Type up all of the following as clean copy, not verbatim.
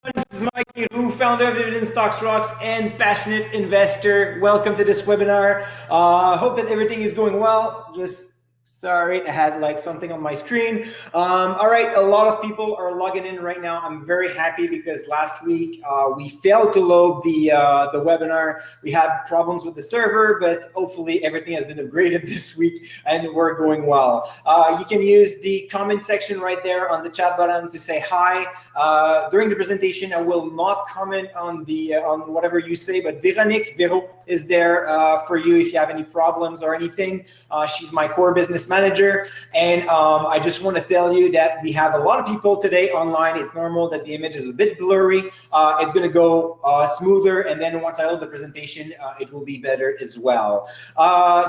This is Mikey, who founder of Dividend Stocks Rocks and passionate investor. Welcome to this webinar. Hope that everything is going well. Just sorry, I had like something on my screen. All right, a lot of people are logging in right now. I'm very happy because last week we failed to load the webinar. We had problems with the server, but hopefully everything has been upgraded this week and we're going well. You can use the comment section right there on the chat button to say hi. During the presentation, I will not comment on on whatever you say, but Vero is there for you if you have any problems or anything. She's my core business manager, and I just want to tell you that we have a lot of people today online. It's normal that the image is a bit blurry. It's going to go smoother, and then once I load the presentation, it will be better as well.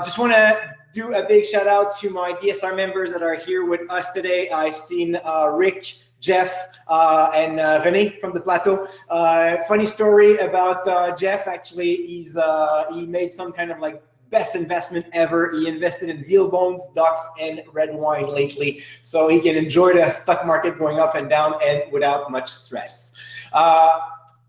Just want to do a big shout out to my DSR members that are here with us today. I've seen Rick, Jeff, and René from the Plateau. Funny story about Jeff. Actually, he made some kind of like best investment ever. He invested in veal bones, ducks, and red wine lately, so he can enjoy the stock market going up and down and without much stress.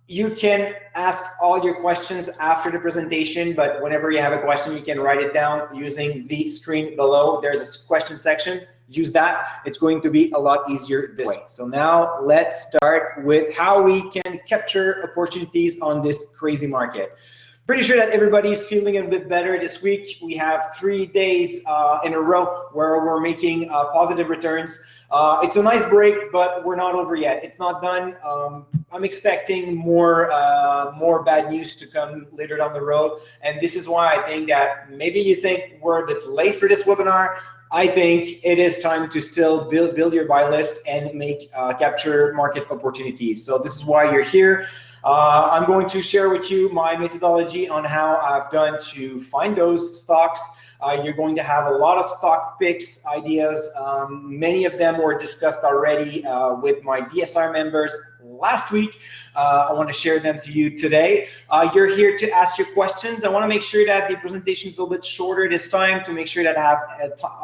You can ask all your questions after the presentation, but whenever you have a question, you can write it down using the screen below. There's a question section. Use that. It's going to be a lot easier this way. So now let's start with how we can capture opportunities on this crazy market. Pretty sure that everybody's feeling a bit better this week. We have 3 days in a row where we're making positive returns. It's a nice break, but we're not over yet. It's not done. I'm expecting more bad news to come later down the road. And this is why I think that maybe you think we're a bit late for this webinar. I think it is time to still build your buy list and capture market opportunities. So this is why you're here. I'm going to share with you my methodology on how I've done to find those stocks. You're going to have a lot of stock picks, ideas. Many of them were discussed already with my DSR members last week. I want to share them to you today. You're here to ask your questions. I want to make sure that the presentation is a little bit shorter this time to make sure that I have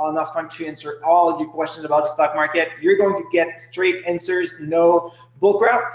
enough time to answer all of your questions about the stock market. You're going to get straight answers, no bullcrap.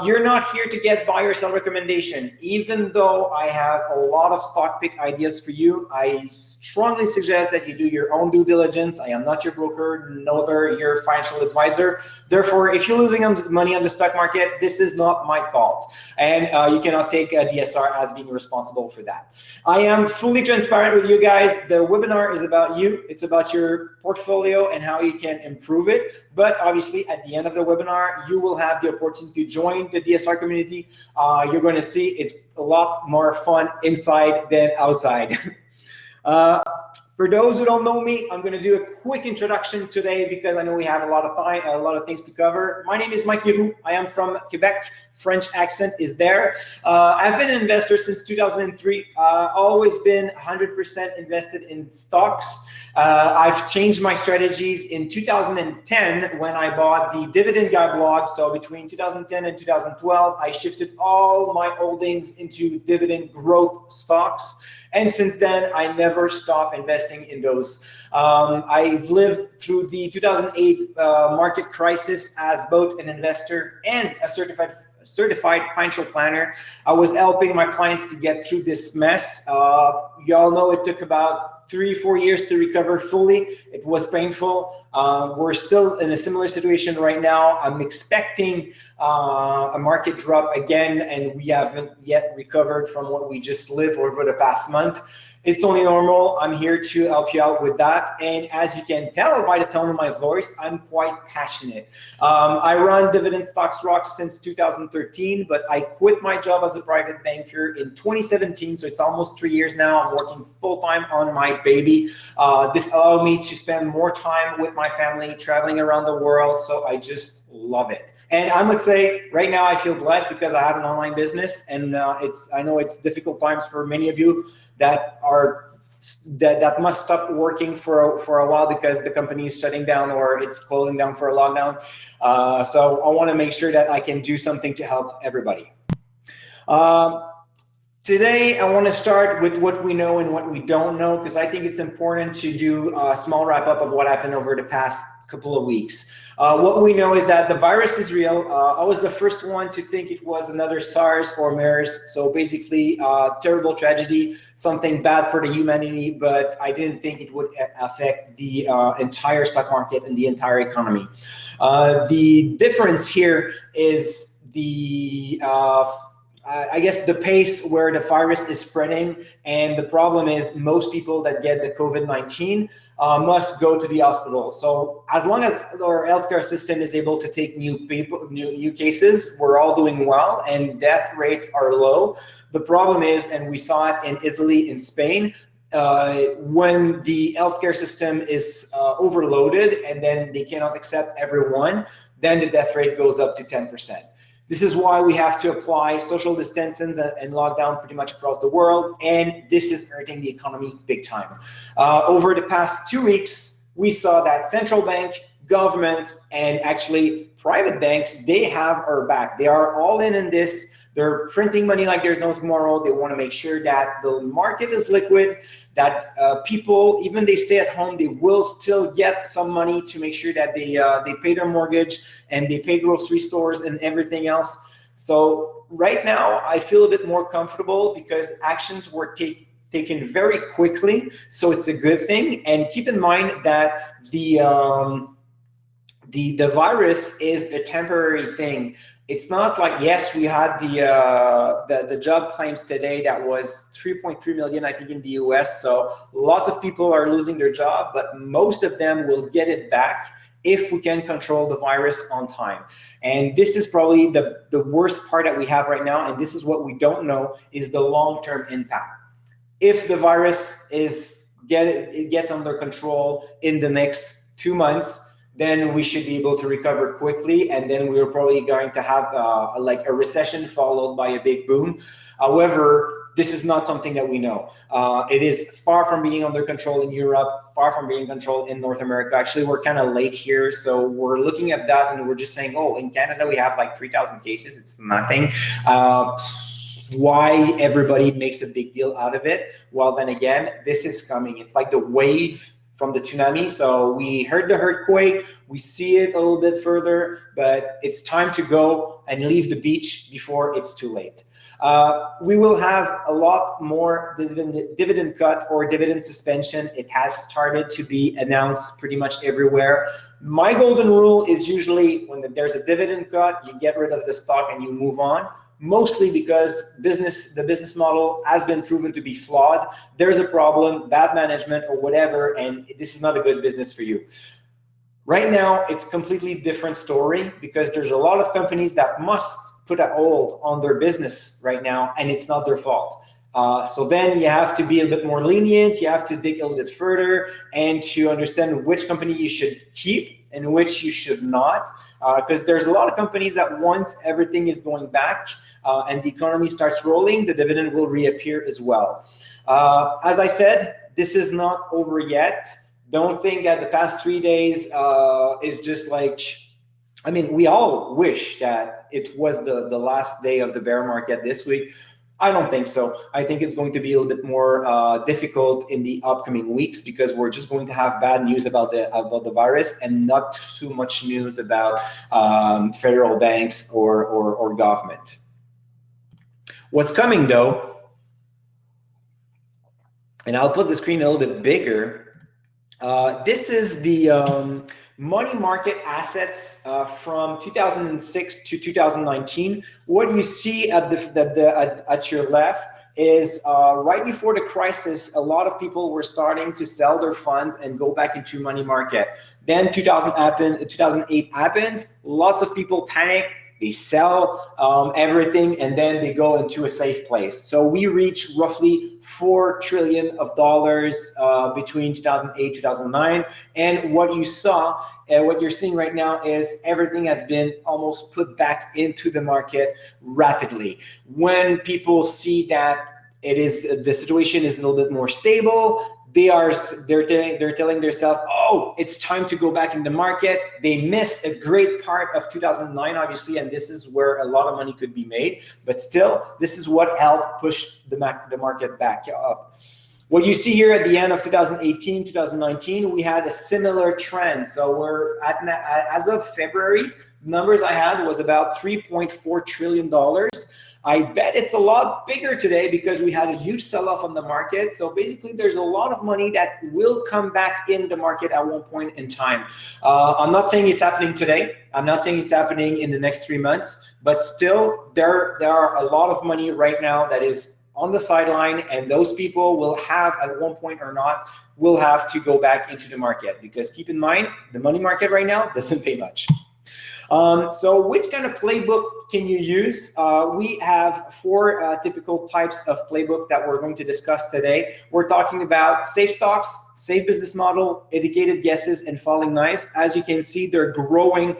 You're not here to get buy or sell recommendation. Even though I have a lot of stock pick ideas for you, I strongly suggest that you do your own due diligence. I am not your broker, nor your financial advisor. Therefore, if you're losing money on the stock market, this is not my fault. And you cannot take a DSR as being responsible for that. I am fully transparent with you guys. The webinar is about you. It's about your portfolio and how you can improve it. But obviously, at the end of the webinar, you will have the opportunity to join the DSR community. You're going to see it's a lot more fun inside than outside. For those who don't know me, I'm going to do a quick introduction today because I know we have a lot of things to cover. My name is Mike Leroux. I am from Quebec. French accent is there. I've been an investor since 2003. Always been 100% invested in stocks. I've changed my strategies in 2010 when I bought the Dividend Guy blog. So between 2010 and 2012, I shifted all my holdings into dividend growth stocks. And since then, I never stopped investing in those. I've lived through the 2008 market crisis as both an investor and a certified financial planner. I was helping my clients to get through this mess. Y'all know it took about 3-4 years to recover fully. It was painful. We're still in a similar situation right now. I'm expecting a market drop again, and we haven't yet recovered from what we just lived over the past month. It's only normal. I'm here to help you out with that. And as you can tell by the tone of my voice, I'm quite passionate. I run Dividend Stocks Rocks since 2013, but I quit my job as a private banker in 2017. So it's almost 3 years now. I'm working full-time on my baby. This allowed me to spend more time with my family, traveling around the world. So I just love it. And I would say right now I feel blessed because I have an online business, and I know it's difficult times for many of you that must stop working for a while because the company is shutting down or it's closing down for a lockdown. So I want to make sure that I can do something to help everybody. Today, I want to start with what we know and what we don't know, because I think it's important to do a small wrap up of what happened over the past couple of weeks. What we know is that the virus is real. I was the first one to think it was another SARS or MERS. So basically, terrible tragedy, something bad for the humanity, but I didn't think it would affect the entire stock market and the entire economy. The difference here is I guess the pace where the virus is spreading, and the problem is most people that get the COVID-19 must go to the hospital. So as long as our healthcare system is able to take new cases, we're all doing well, and death rates are low. The problem is, and we saw it in Italy, in Spain, when the healthcare system is overloaded and then they cannot accept everyone, then the death rate goes up to 10%. This is why we have to apply social distancing and lockdown pretty much across the world, and this is hurting the economy big time. Over the past 2 weeks, we saw that central bank, governments, and actually private banks, they have our back. They are all in this. They're printing money like there's no tomorrow. They want to make sure that the market is liquid, that people, even they stay at home, they will still get some money to make sure that they pay their mortgage and they pay grocery stores and everything else. So right now, I feel a bit more comfortable because actions were taken very quickly. So it's a good thing. And keep in mind that the virus is a temporary thing. It's not like, yes, we had the job claims today that was 3.3 million, I think, in the US. So lots of people are losing their job, but most of them will get it back if we can control the virus on time. And this is probably the worst part that we have right now. And this is what we don't know is the long-term impact. If the virus gets under control in the next 2 months, then we should be able to recover quickly, and then we're probably going to have like a recession followed by a big boom. However, this is not something that we know. It is far from being under control in Europe, far from being controlled in North America. Actually, we're kind of late here, so we're looking at that and we're just saying, oh, in Canada we have like 3,000 cases. It's nothing. Why everybody makes a big deal out of it? Well, then again, this is coming. It's like the wave from the tsunami. So we heard the earthquake, we see it a little bit further, but it's time to go and leave the beach before it's too late. We will have a lot more dividend cut or dividend suspension. It has started to be announced pretty much everywhere. My golden rule is usually when there's a dividend cut, you get rid of the stock and you move on. Mostly because the business model has been proven to be flawed. There's a problem, bad management or whatever, and this is not a good business for you. Right now, it's a completely different story because there's a lot of companies that must put a hold on their business right now, and it's not their fault. So then you have to be a bit more lenient, you have to dig a little bit further and to understand which company you should keep and which you should not, because there's a lot of companies that once everything is going back and the economy starts rolling, the dividend will reappear as well. As I said, this is not over yet. Don't think that the past 3 days is just like, I mean, we all wish that it was the last day of the bear market this week. I don't think so. I think it's going to be a little bit more difficult in the upcoming weeks because we're just going to have bad news about the virus and not too much news about federal banks or government. What's coming though, and I'll put the screen a little bit bigger. This is the money market assets from 2006 to 2019. What you see at your left is right before the crisis, a lot of people were starting to sell their funds and go back into money market. Then 2008 happens, lots of people panic, they sell everything, and then they go into a safe place. So we reach roughly $4 trillion between 2008 2009. And what you saw, what you're seeing right now is everything has been almost put back into the market rapidly. When people see that the situation is a little bit more stable, they're telling themselves, oh, it's time to go back in the market. They missed a great part of 2009, obviously, and this is where a lot of money could be made. But still, this is what helped push the market back up. What you see here at the end of 2018, 2019, we had a similar trend. So we're at, as of February, numbers I had was about $3.4 trillion. I bet it's a lot bigger today because we had a huge sell-off on the market. So basically, there's a lot of money that will come back in the market at one point in time. I'm not saying it's happening today. I'm not saying it's happening in the next 3 months, but still, there are a lot of money right now that is on the sideline, and those people will have, at one point or not, will have to go back into the market, because keep in mind, the money market right now doesn't pay much. So which kind of playbook can you use? We have four typical types of playbooks that we're going to discuss today. We're talking about safe stocks, safe business model, educated guesses, and falling knives. As you can see, they're growing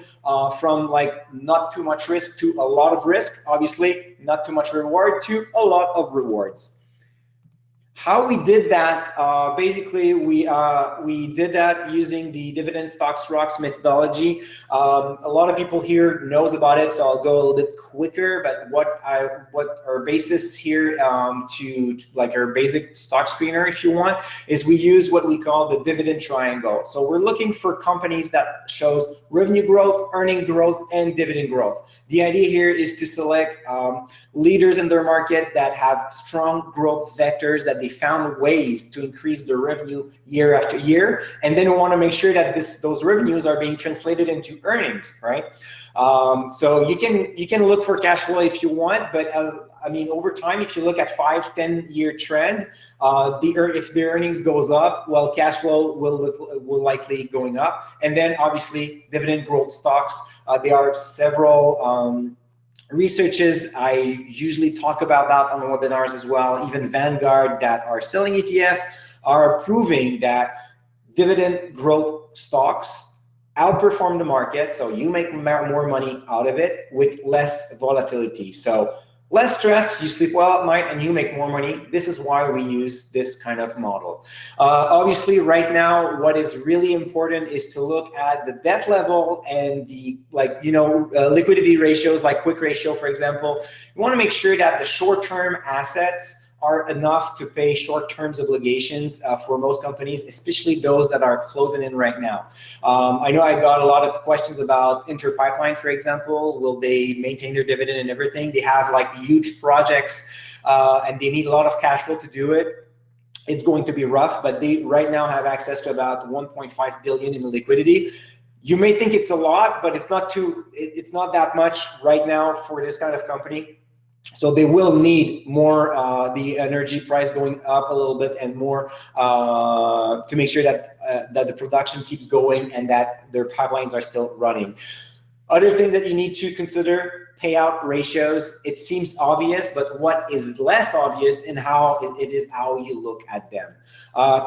from like not too much risk to a lot of risk. Obviously, not too much reward to a lot of rewards. How we did that, basically, we did that using the Dividend Stocks Rocks methodology. A lot of people here knows about it, so I'll go a little bit quicker. But what our basis here to like our basic stock screener, if you want, is we use what we call the dividend triangle. So we're looking for companies that shows revenue growth, earning growth, and dividend growth. The idea here is to select leaders in their market that have strong growth vectors, that they found ways to increase their revenue year after year, and then we want to make sure that those revenues are being translated into earnings, right? So you can look for cash flow if you want, but over time, if you look at 5-10 year trend, if the earnings goes up, well, cash flow will likely going up, and then obviously dividend growth stocks. There are several researches I usually talk about that on the webinars as well. Even Vanguard, that are selling ETF, are proving that dividend growth stocks outperform the market, so you make more money out of it with less volatility. So less stress, you sleep well at night, and you make more money. This is why we use this kind of model. Obviously, right now, what is really important is to look at the debt level and the liquidity ratios, like quick ratio, for example. You want to make sure that the short-term assets are enough to pay short-term obligations for most companies, especially those that are closing in right now. I know I got a lot of questions about Interpipeline, for example. Will they maintain their dividend and everything? They have like huge projects and they need a lot of cash flow to do it. It's going to be rough, but they right now have access to about 1.5 billion in liquidity. You may think it's a lot, but it's not that much right now for this kind of company. So they will need more, the energy price going up a little bit, and more to make sure that that the production keeps going and that their pipelines are still running. Other things that you need to consider: payout ratios. It seems obvious, but what is less obvious in how it is how you look at them.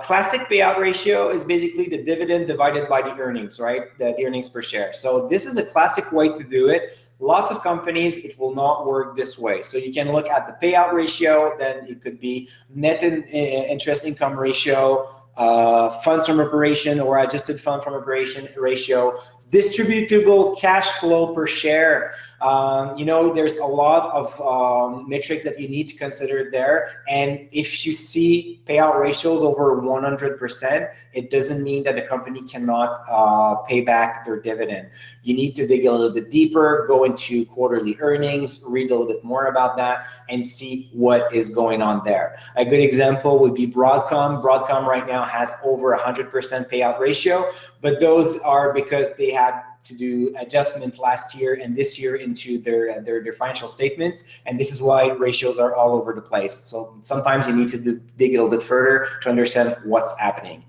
Classic payout ratio is basically the dividend divided by the earnings, right? The earnings per share. So this is a classic way to do it. Lots of companies, it will not work this way. So you can look at the payout ratio, then it could be net interest income ratio, funds from operation or adjusted fund from operation ratio, distributable cash flow per share. There's a lot of metrics that you need to consider there. And if you see payout ratios over 100%, it doesn't mean that the company cannot pay back their dividend. You need to dig a little bit deeper, go into quarterly earnings, read a little bit more about that, and see what is going on there. A good example would be Broadcom. Broadcom right now has over 100% payout ratio, but those are because they had to do adjustment last year and this year into their financial statements, and this is why ratios are all over the place. So sometimes you need to dig a little bit further to understand what's happening.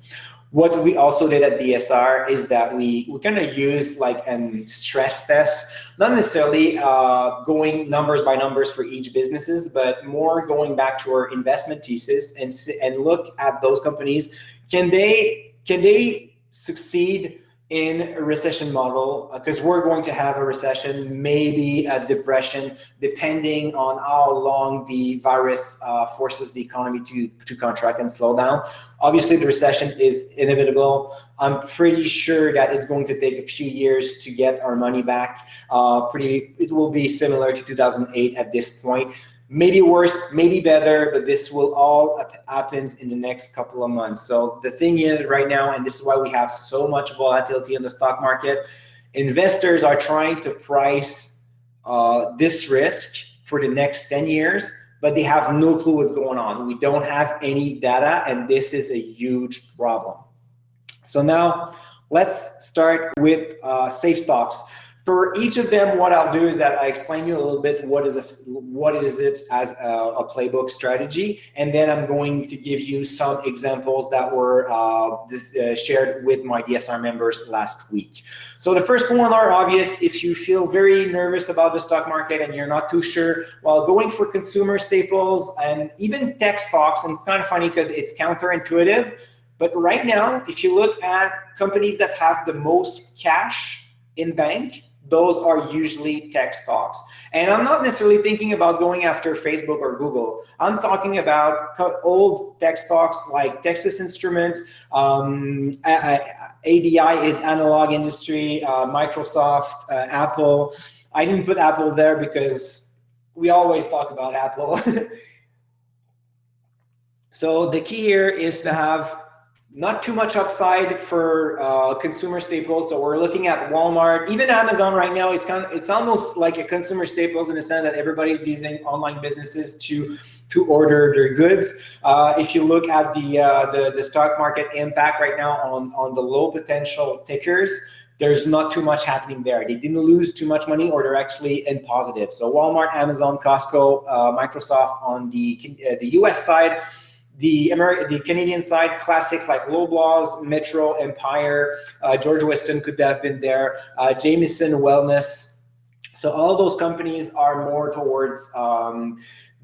What we also did at DSR is that we kind of used like a stress test, not necessarily going numbers by numbers for each businesses, but more going back to our investment thesis and look at those companies. Can they succeed in a recession model? Because we're going to have a recession, maybe a depression, depending on how long the virus forces the economy to contract and slow down. Obviously, the recession is inevitable. I'm pretty sure that it's going to take a few years to get our money back. It will be similar to 2008 at this point. Maybe worse, maybe better, but this will all happens in the next couple of months. So the thing is right now, and this is why we have so much volatility in the stock market, investors are trying to price this risk for the next 10 years, but they have no clue what's going on. We don't have any data, and this is a huge problem. So now let's start with safe stocks. For each of them, what I'll do is that I explain you a little bit what is it as a playbook strategy, and then I'm going to give you some examples that were shared with my DSR members last week. So the first one are obvious. If you feel very nervous about the stock market and you're not too sure, well, going for consumer staples and even tech stocks, and kind of funny because it's counterintuitive, but right now, if you look at companies that have the most cash in bank, those are usually tech stocks. And I'm not necessarily thinking about going after Facebook or Google. I'm talking about old tech stocks like Texas Instrument, ADI is analog industry, Microsoft, Apple. I didn't put Apple there because we always talk about Apple. So the key here is to have not too much upside for consumer staples. So we're looking at Walmart, even Amazon right now. It's almost like a consumer staples in the sense that everybody's using online businesses to order their goods. If you look at the stock market impact right now on the low potential tickers, there's not too much happening there. They didn't lose too much money, or they're actually in positive. So Walmart, Amazon, Costco, Microsoft on the US side. The Canadian side, classics like Loblaws, Metro, Empire, George Weston could have been there, Jameson Wellness. So all those companies are more towards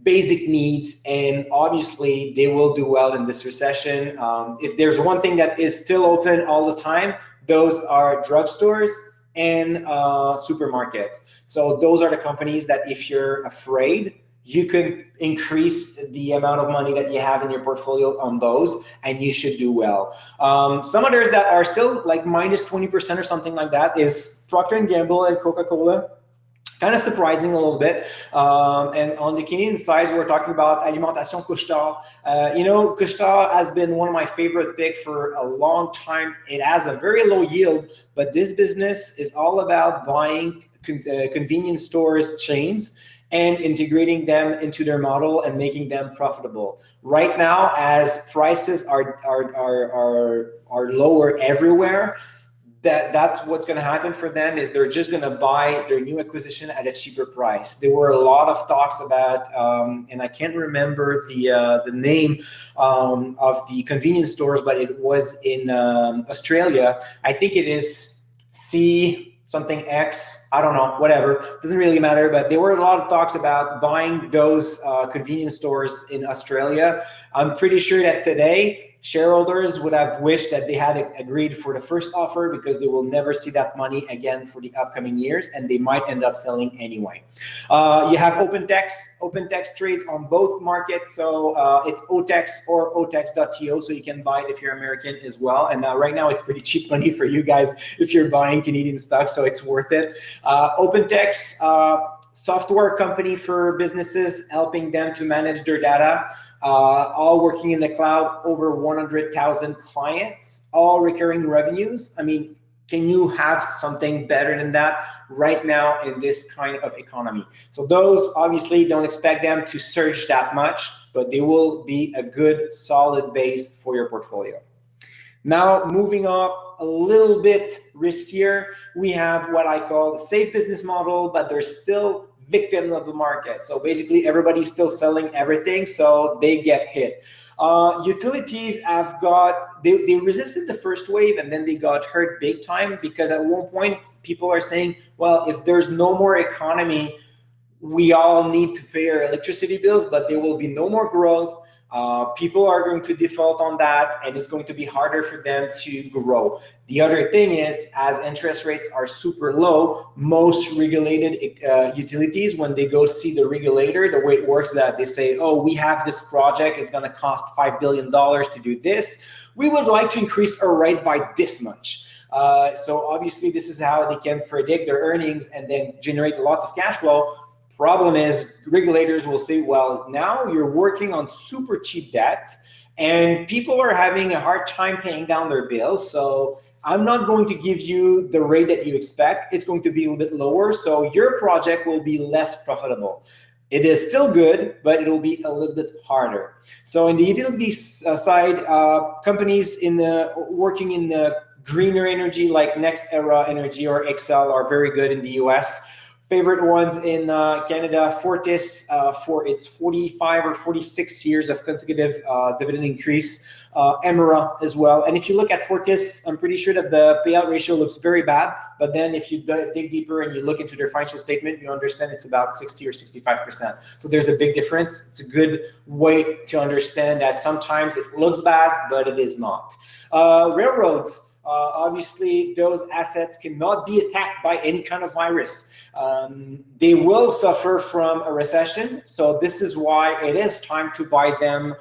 basic needs, and obviously they will do well in this recession. If there's one thing that is still open all the time, those are drugstores and supermarkets. So those are the companies that if you're afraid, you can increase the amount of money that you have in your portfolio on those, and you should do well. Some others that are still like minus 20% or something like that is Procter & Gamble and Coca-Cola. Kind of surprising a little bit. And on the Canadian side, we're talking about Alimentation Couche-Tard. Couche-Tard has been one of my favorite picks for a long time. It has a very low yield, but this business is all about buying convenience stores chains and integrating them into their model and making them profitable. Right now, as prices are lower everywhere, that's what's going to happen for them is they're just going to buy their new acquisition at a cheaper price. There were a lot of talks about, and I can't remember the name of the convenience stores, but it was in Australia. I think it is something X, I don't know, whatever, doesn't really matter, but there were a lot of talks about buying those convenience stores in Australia. I'm pretty sure that today shareholders would have wished that they had agreed for the first offer, because they will never see that money again for the upcoming years, and they might end up selling anyway. You have OpenText trades on both markets, so it's OTEX or OTEX.to, so you can buy it if you're American as well. And right now it's pretty cheap money for you guys if you're buying Canadian stocks, so it's worth it. OpenText, software company for businesses, helping them to manage their data. All working in the cloud, over 100,000 clients, all recurring revenues. I mean, can you have something better than that right now in this kind of economy? So those, obviously, don't expect them to surge that much, but they will be a good, solid base for your portfolio. Now, moving up a little bit riskier, we have what I call the safe business model, but there's still victim of the market. So basically everybody's still selling everything, so they get hit. Utilities have they resisted the first wave, and then they got hurt big time, because at one point people are saying, well, if there's no more economy, we all need to pay our electricity bills, but there will be no more growth. People are going to default on that, and it's going to be harder for them to grow. The other thing is, as interest rates are super low, most regulated utilities, when they go see the regulator, the way it works is that they say, oh, we have this project, it's going to cost $5 billion to do this. We would like to increase our rate by this much. So obviously this is how they can predict their earnings and then generate lots of cash flow. Problem is, regulators will say, well, now you're working on super cheap debt and people are having a hard time paying down their bills. So I'm not going to give you the rate that you expect. It's going to be a little bit lower. So your project will be less profitable. It is still good, but it'll be a little bit harder. So in the utility side, companies working in the greener energy like Next Era Energy or Excel are very good in the US. Favorite ones in Canada, Fortis for its 45 or 46 years of consecutive dividend increase, Emera as well. And if you look at Fortis, I'm pretty sure that the payout ratio looks very bad, but then if you dig deeper and you look into their financial statement, you understand it's about 60 or 65%. So there's a big difference. It's a good way to understand that sometimes it looks bad, but it is not. Railroads. Obviously, those assets cannot be attacked by any kind of virus. They will suffer from a recession. So this is why it is time to buy them.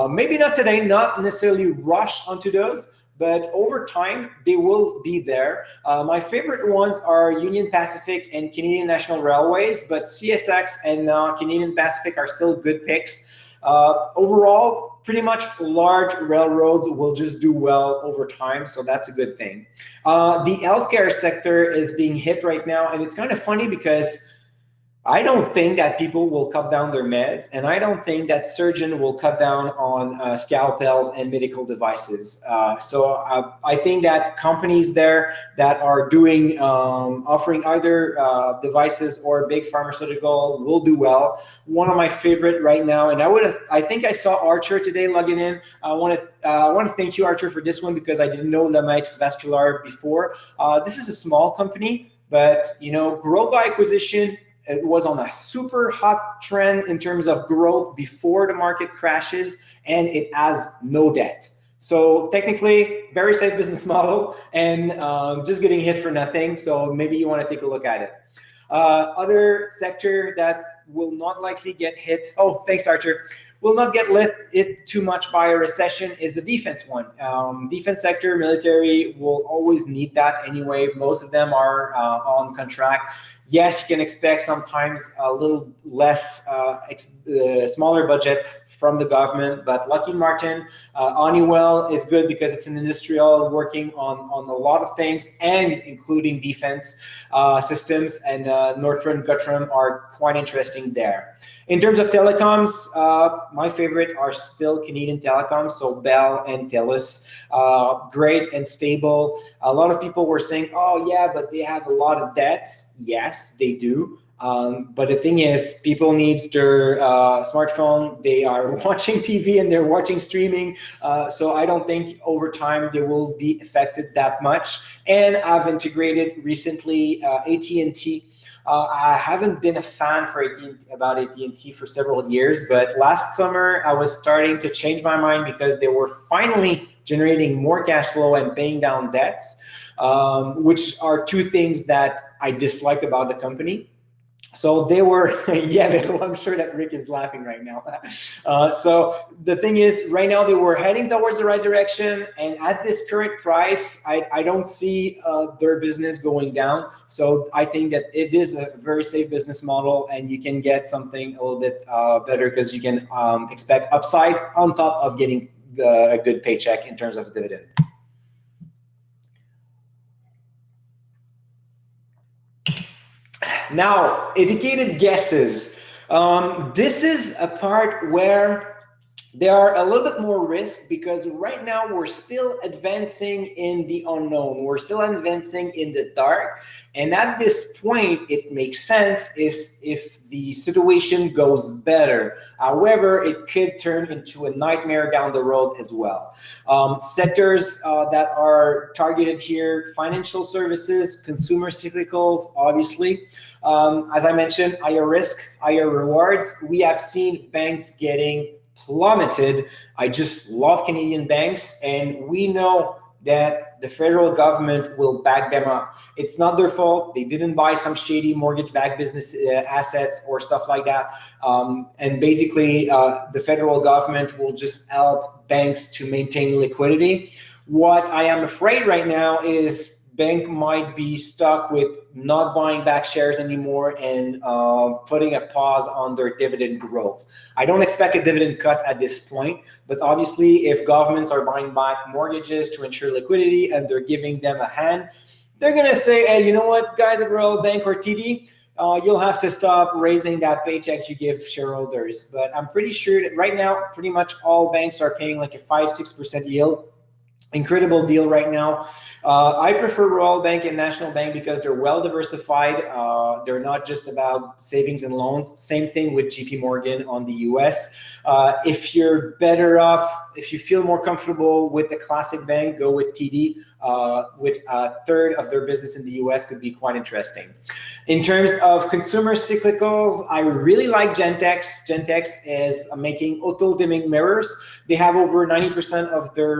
Maybe not today, not necessarily rush onto those, but over time, they will be there. My favorite ones are Union Pacific and Canadian National Railways, but CSX and Canadian Pacific are still good picks. Overall, pretty much large railroads will just do well over time, so that's a good thing. The healthcare sector is being hit right now, and it's kind of funny because I don't think that people will cut down their meds, and I don't think that surgeon will cut down on scalpels and medical devices. So I think that companies there that are doing offering either devices or big pharmaceutical will do well. One of my favorite right now, and I think I saw Archer today logging in. I want to thank you, Archer, for this one because I didn't know Lemite Vascular before. This is a small company, but grow by acquisition. It was on a super hot trend in terms of growth before the market crashes, and it has no debt. So technically, very safe business model, and just getting hit for nothing. So maybe you want to take a look at it. Other sector that will not likely get hit. Oh, thanks, Archer. Will not get hit too much by a recession is the defense one. Defense sector, military will always need that anyway. Most of them are on contract. Yes, you can expect sometimes a little less, smaller budget from the government, but Lockheed Martin, Honeywell is good because it's an industrial working on a lot of things and including defense systems, and Northrop Grumman are quite interesting there. In terms of telecoms, my favorite are still Canadian telecoms, so Bell and TELUS, great and stable. A lot of people were saying, oh yeah, but they have a lot of debts. Yes, they do. But the thing is, people need their smartphone, they are watching TV and they're watching streaming. So I don't think over time they will be affected that much. And I've integrated recently AT&T. I haven't been a fan about AT&T for several years, but last summer I was starting to change my mind because they were finally generating more cash flow and paying down debts, which are two things that I dislike about the company. So they were, yeah, I'm sure that Rick is laughing right now. So the thing is, right now they were heading towards the right direction, and at this current price, I don't see their business going down. So I think that it is a very safe business model, and you can get something a little bit better because you can expect upside on top of getting a good paycheck in terms of dividend. Now, educated guesses. This is a part where there are a little bit more risk because right now we're still advancing in the unknown. We're still advancing in the dark. And at this point, it makes sense if the situation goes better. However, it could turn into a nightmare down the road as well. Sectors that are targeted here, financial services, consumer cyclicals, obviously. As I mentioned, higher risk, higher rewards. We have seen banks getting plummeted. I just love Canadian banks, and we know that the federal government will back them up. It's not their fault. They didn't buy some shady mortgage-backed business assets or stuff like that. And basically, the federal government will just help banks to maintain liquidity. What I am afraid right now is bank might be stuck with not buying back shares anymore and putting a pause on their dividend growth. I don't expect a dividend cut at this point, but obviously if governments are buying back mortgages to ensure liquidity and they're giving them a hand, they're going to say, hey, you know what, guys at Royal Bank or TD, you'll have to stop raising that paycheck you give shareholders. But I'm pretty sure that right now, pretty much all banks are paying like a 5-6% yield. Incredible deal right now. I prefer Royal Bank and National Bank because they're well diversified. They're not just about savings and loans. Same thing with JP Morgan on the US. If you're better off, if you feel more comfortable with the classic bank, go with TD. With a third of their business in the US could be quite interesting. In terms of consumer cyclicals, I really like Gentex. Gentex is making auto-dimming mirrors. They have over 90% of their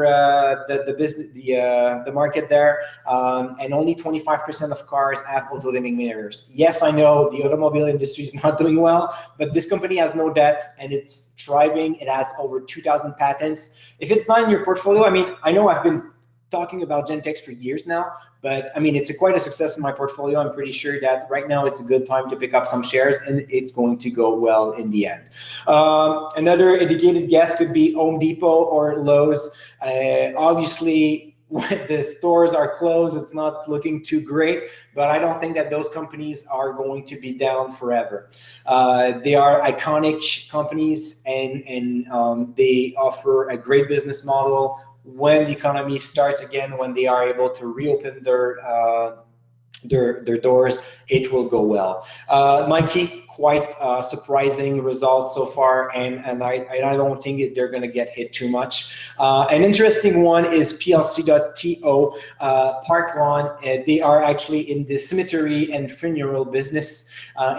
the business, the market there, and only 25% of cars have auto-dimming mirrors. Yes, I know the automobile industry is not doing well, but this company has no debt and it's thriving. It has over 2,000 patents. If it's not in your portfolio, I mean, I know I've been talking about Gentex for years now, but I mean, it's quite a success in my portfolio. I'm pretty sure that right now it's a good time to pick up some shares and it's going to go well in the end. Another educated guess could be Home Depot or Lowe's. Obviously, when the stores are closed, it's not looking too great, but I don't think that those companies are going to be down forever. They are iconic companies and they offer a great business model. When the economy starts again, when they are able to reopen their doors, it will go well. Might keep quite surprising results so far, and I don't think they're going to get hit too much. An interesting one is PLC.TO, Park Lawn. They are actually in the cemetery and funeral business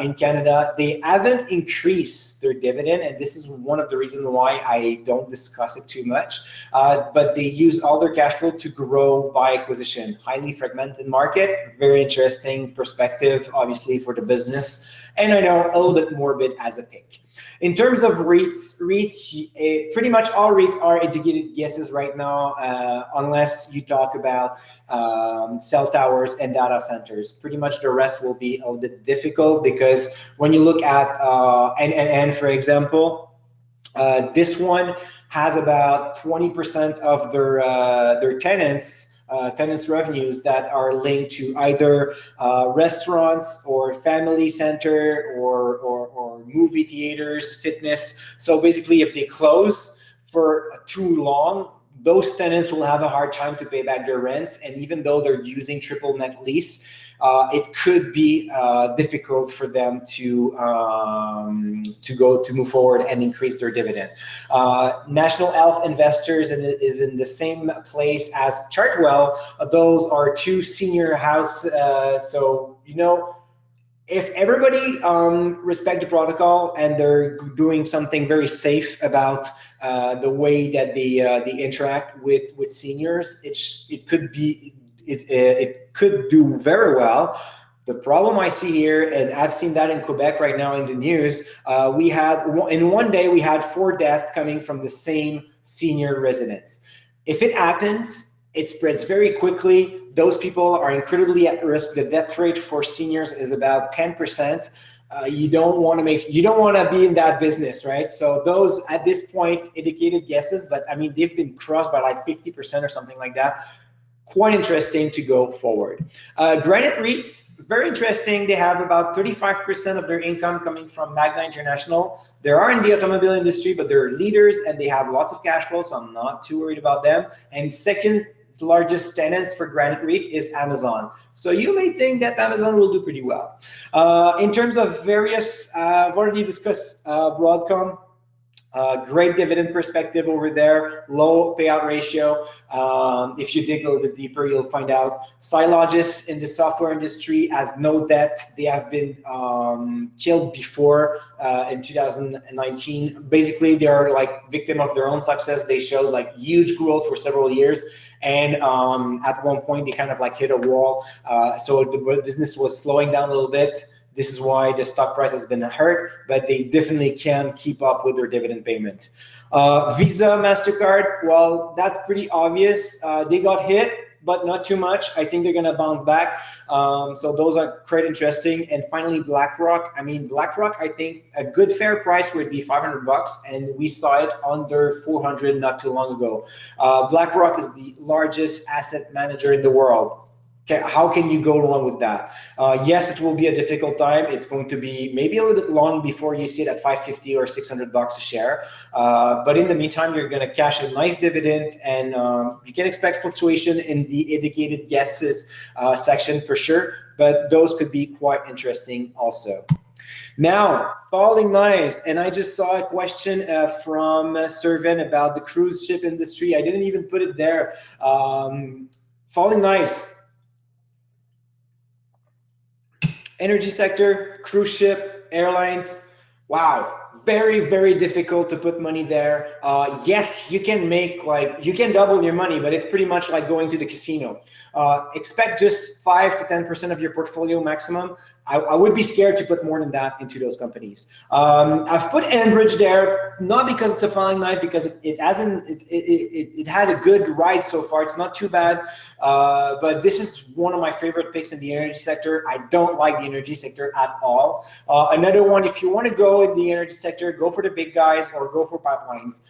in Canada. They haven't increased their dividend, and this is one of the reasons why I don't discuss it too much. But they use all their cash flow to grow by acquisition. Highly fragmented market, very interesting perspective, obviously, for the business. And I know a little bit morbid as a pick. In terms of REITs, pretty much all REITs are educated guesses right now, unless you talk about cell towers and data centers. Pretty much the rest will be a little bit difficult because when you look at NNN, for example, this one has about 20% of their tenants revenues that are linked to either restaurants or family center or movie theaters, fitness. So basically, if they close for too long, those tenants will have a hard time to pay back their rents. And even though they're using triple net lease, it could be difficult for them to move forward and increase their dividend. National Health Investors is in the same place as Chartwell. Those are two senior house. So you know, if everybody respect the protocol and they're doing something very safe about the way that they interact with seniors, it could do very well. The problem I see here, and I've seen that in Quebec right now in the news, in one day we had 4 deaths coming from the same senior residence. If it happens, it spreads very quickly. Those people are incredibly at risk. The death rate for seniors is about 10%. You don't want to be in that business, right? So those at this point, educated guesses, but I mean, they've been crossed by like 50% or something like that. Quite interesting to go forward. Granite REITs, very interesting. They have about 35% of their income coming from Magna International. They are in the automobile industry, but they're leaders and they have lots of cash flow, so I'm not too worried about them. And second largest tenants for Granite REIT is Amazon. So you may think that Amazon will do pretty well. In terms of various, I've already discussed Broadcom. Great dividend perspective over there, low payout ratio. If you dig a little bit deeper, you'll find out Sylogis in the software industry has no debt. They have been killed before in 2019. Basically, they are like victim of their own success. They showed like huge growth for several years. And at one point, they kind of like hit a wall. So the business was slowing down a little bit. This is why the stock price has been hurt, but they definitely can keep up with their dividend payment. Visa, MasterCard, well, that's pretty obvious. They got hit. but not too much. I think they're going to bounce back. So those are quite interesting. And finally, BlackRock. I mean, BlackRock, I think a good fair price would be $500, and we saw it under 400 not too long ago. BlackRock is the largest asset manager in the world. Okay, how can you go wrong with that? Yes, it will be a difficult time. It's going to be maybe a little bit long before you see it at 550 or $600 a share. But in the meantime, you're going to cash a nice dividend, and you can expect fluctuation in the indicated guesses section for sure. But those could be quite interesting also. Now, falling knives, and I just saw a question from Servan about the cruise ship industry. I didn't even put it there. Falling knives. Energy sector, cruise ship, airlines. Wow, very, very difficult to put money there. Yes, you can make you can double your money, but it's pretty much like going to the casino. Expect just 5 to 10% of your portfolio maximum. I would be scared to put more than that into those companies. I've put Enbridge there, not because it's a falling knife, because it had a good ride so far. It's not too bad, but this is one of my favorite picks in the energy sector. I don't like the energy sector at all. Another one, if you want to go in the energy sector, go for the big guys or go for pipelines.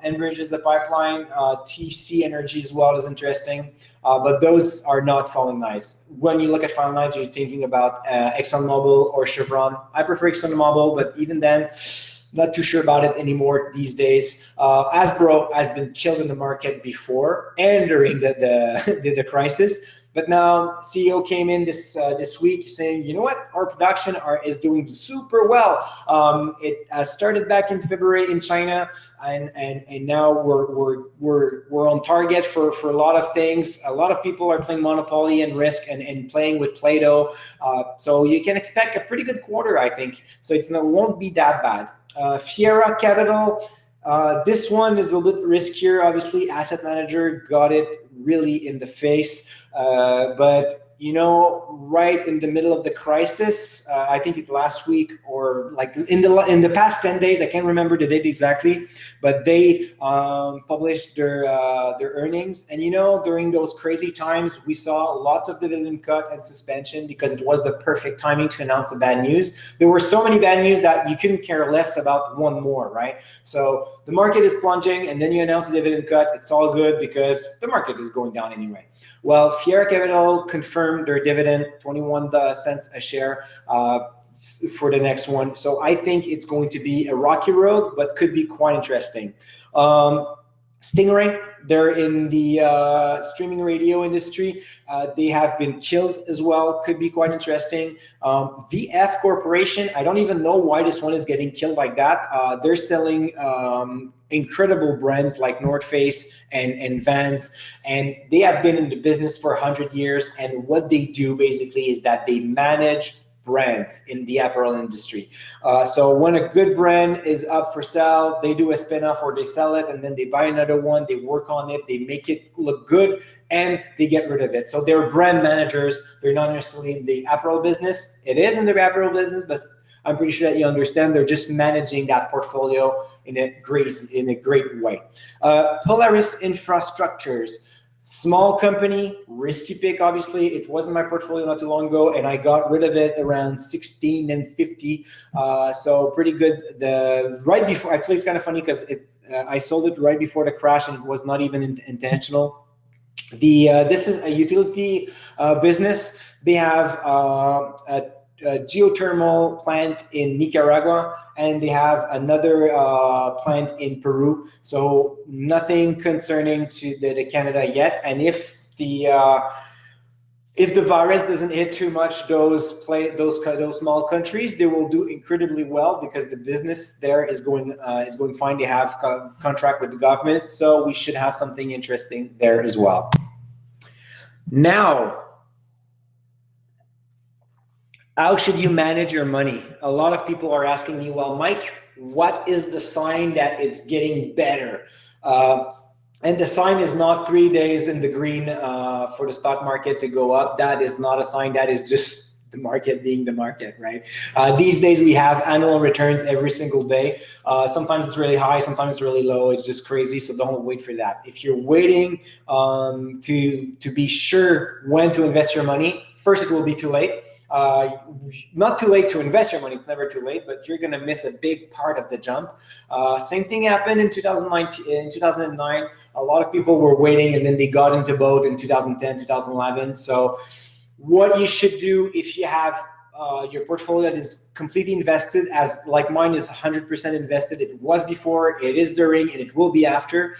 Enbridge is the pipeline. TC Energy as well is interesting. But those are not falling knives. When you look at falling knives, you're thinking about ExxonMobil or Chevron. I prefer ExxonMobil, but even then, not too sure about it anymore these days. Hasbro has been killed in the market before and during the crisis. But now CEO came in this week saying, you know what, our production is doing super well. It started back in February in China, and now we're on target for a lot of things. A lot of people are playing Monopoly and Risk and playing with Play-Doh. So you can expect a pretty good quarter, I think. So it won't be that bad. Fiera Capital. This one is a little bit riskier. Obviously, asset manager got it really in the face. But right in the middle of the crisis, I think it last week or like in the past 10 days, I can't remember the date exactly, but they published their earnings. And during those crazy times, we saw lots of dividend cut and suspension because it was the perfect timing to announce the bad news. There were so many bad news that you couldn't care less about one more, right? So the market is plunging, and then you announce the dividend cut. It's all good because the market is going down anyway. Well, Fiera Capital confirmed their dividend, 21 cents a share for the next one. So I think it's going to be a rocky road, but could be quite interesting. Stingray, they're in the streaming radio industry. They have been killed as well. Could be quite interesting. VF Corporation, I don't even know why this one is getting killed like that. They're selling incredible brands like North Face and Vans, and they have been in the business for 100 years. And what they do basically is that they manage brands in the apparel industry. So when a good brand is up for sale, they do a spin-off or they sell it, and then they buy another one, they work on it, they make it look good, and they get rid of it. So they're brand managers. They're not necessarily in the apparel business. It is in the apparel business, but I'm pretty sure that you understand they're just managing that portfolio in a great way. Polaris Infrastructures. Small company, risky pick, obviously. It wasn't my portfolio not too long ago, and I got rid of it around 16 and 50. So pretty good. Right before, actually, it's kind of funny because I sold it right before the crash, and it was not even intentional. This is a utility business. They have a geothermal plant in Nicaragua, and they have another plant in Peru. So nothing concerning to the Canada yet. And if the virus doesn't hit too much those small countries, they will do incredibly well because the business there is going fine. They have contract with the government, so we should have something interesting there as well. Now, how should you manage your money? A lot of people are asking me, well, Mike, what is the sign that it's getting better? And the sign is not 3 days in the green for the stock market to go up. That is not a sign. That is just the market being the market, right? These days we have annual returns every single day. Sometimes it's really high, sometimes it's really low. It's just crazy. So don't wait for that. If you're waiting to be sure when to invest your money, first, it will be too late. Not too late to invest your money. It's never too late, but you're going to miss a big part of the jump. Same thing happened in 2019. In 2009, a lot of people were waiting, and then they got into boat in 2010, 2011. So what you should do if you have your portfolio that is completely invested, as like mine is 100% invested. It was before, it is during, and it will be after.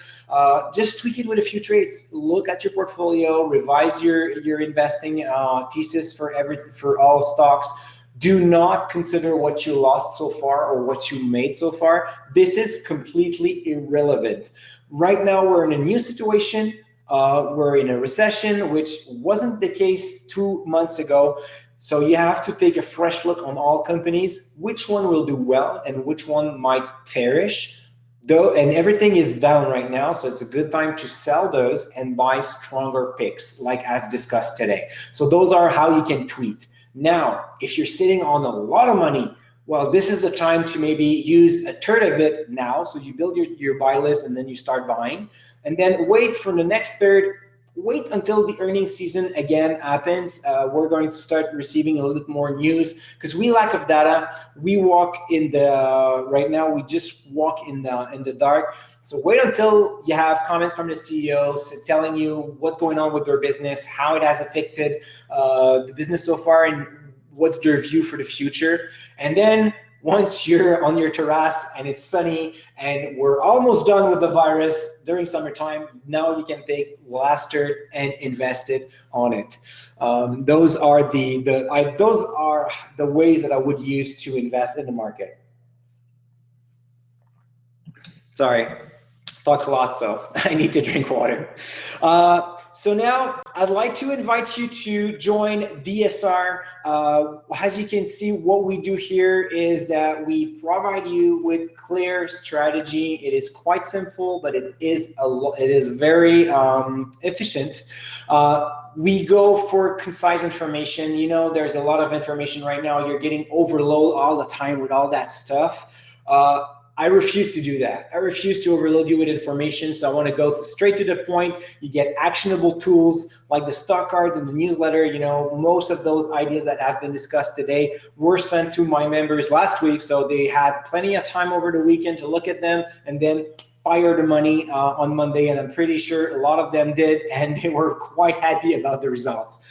Just tweak it with a few trades. Look at your portfolio, revise your investing thesis for all stocks. Do not consider what you lost so far or what you made so far. This is completely irrelevant. Right now, we're in a new situation. We're in a recession, which wasn't the case 2 months ago. So you have to take a fresh look on all companies, which one will do well and which one might perish. And everything is down right now, so it's a good time to sell those and buy stronger picks like I've discussed today. So those are how you can tweet. Now, if you're sitting on a lot of money, well, this is the time to maybe use a third of it now. So you build your buy list and then you start buying, and then wait for the next third. Wait until the earnings season again happens. We're going to start receiving a little bit more news because we lack of data. We walk in the right now. We just walk in the dark. So wait until you have comments from the CEOs telling you what's going on with their business, how it has affected the business so far, and what's their view for the future. And then once you're on your terrace and it's sunny and we're almost done with the virus during summertime, now you can take last third and invest it on it. Those are the ways that I would use to invest in the market. Sorry, talked a lot, so I need to drink water. So now I'd like to invite you to join DSR. As you can see, what we do here is that we provide you with clear strategy. It is quite simple, but it is very efficient. We go for concise information. You know, there's a lot of information right now. You're getting overloaded all the time with all that stuff. I refuse to do that. I refuse to overload you with information. So I want to go straight to the point. You get actionable tools like the stock cards and the newsletter. You know, most of those ideas that have been discussed today were sent to my members last week. So they had plenty of time over the weekend to look at them and then fire the money on Monday. And I'm pretty sure a lot of them did, and they were quite happy about the results.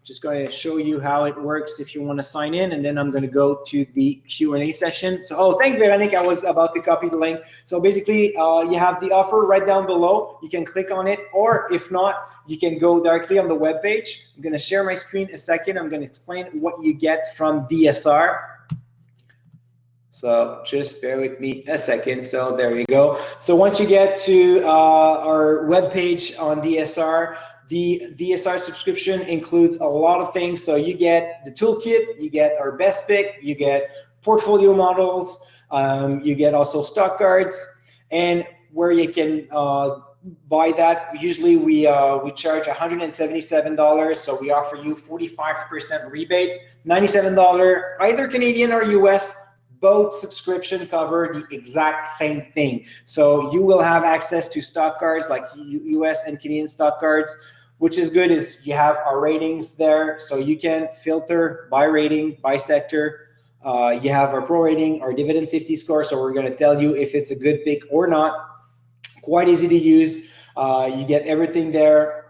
Just going to show you how it works if you want to sign in, and then I'm going to go to the Q&A session. So, thank you, Veronique. I was about to copy the link. So basically, you have the offer right down below. You can click on it, or if not, you can go directly on the webpage. I'm going to share my screen a second. I'm going to explain what you get from DSR. So just bear with me a second. So there you go. So once you get to our webpage on DSR, the DSR subscription includes a lot of things. So you get the toolkit, you get our best pick, you get portfolio models, you get also stock cards, and where you can buy that. Usually we charge $177, so we offer you 45% rebate, $97, either Canadian or US. Both subscription cover the exact same thing. So you will have access to stock cards like US and Canadian stock cards. Which is good is you have our ratings there, so you can filter by rating, by sector. You have our pro rating, our dividend safety score, so we're going to tell you if it's a good pick or not. Quite easy to use. You get everything there.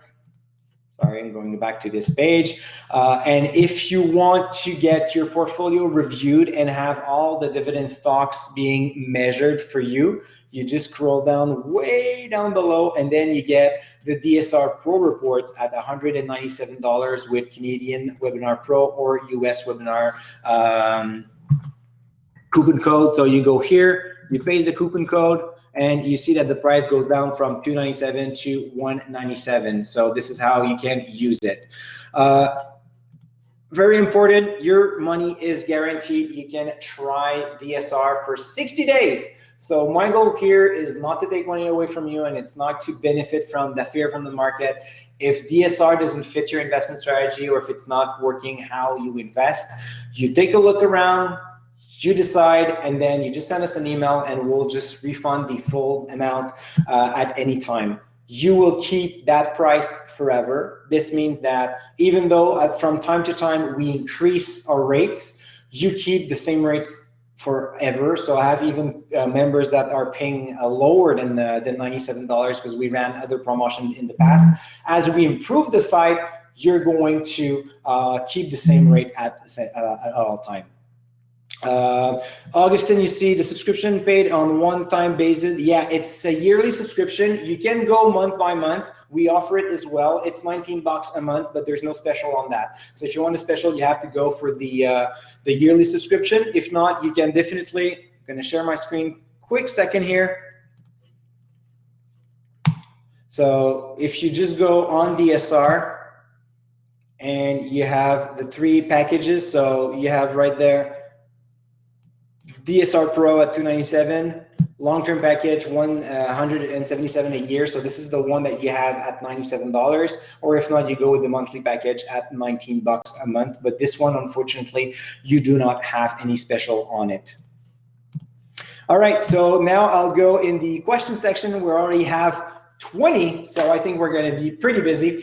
Sorry, I'm going back to this page. And if you want to get your portfolio reviewed and have all the dividend stocks being measured for you, you just scroll down way down below, and then you get the DSR Pro reports at $197 with Canadian Webinar Pro or US Webinar coupon code. So you go here, you paste the coupon code, and you see that the price goes down from $297 to $197. So this is how you can use it. Very important, your money is guaranteed. You can try DSR for 60 days. So my goal here is not to take money away from you, and it's not to benefit from the fear from the market. If DSR doesn't fit your investment strategy, or if it's not working how you invest, you take a look around, you decide, and then you just send us an email and we'll just refund the full amount at any time. You will keep that price forever. This means that even though from time to time we increase our rates, you keep the same rates forever. So I have even members that are paying lower than $97 because we ran other promotions in the past. As we improve the site, you're going to keep the same rate at all time. Augustin, you see the subscription paid on one-time basis. Yeah, it's a yearly subscription. You can go month by month. We offer it as well. It's $19 a month, but there's no special on that. So if you want a special, you have to go for the yearly subscription. If not, you can definitely. I'm going to share my screen. Quick second here. So if you just go on DSR and you have the 3 packages, so you have right there DSR Pro at $297, long-term package $177 a year. So this is the one that you have at $97, or if not, you go with the monthly package at $19 a month. But this one, unfortunately, you do not have any special on it. All right, so now I'll go in the question section. We already have 20, so I think we're going to be pretty busy.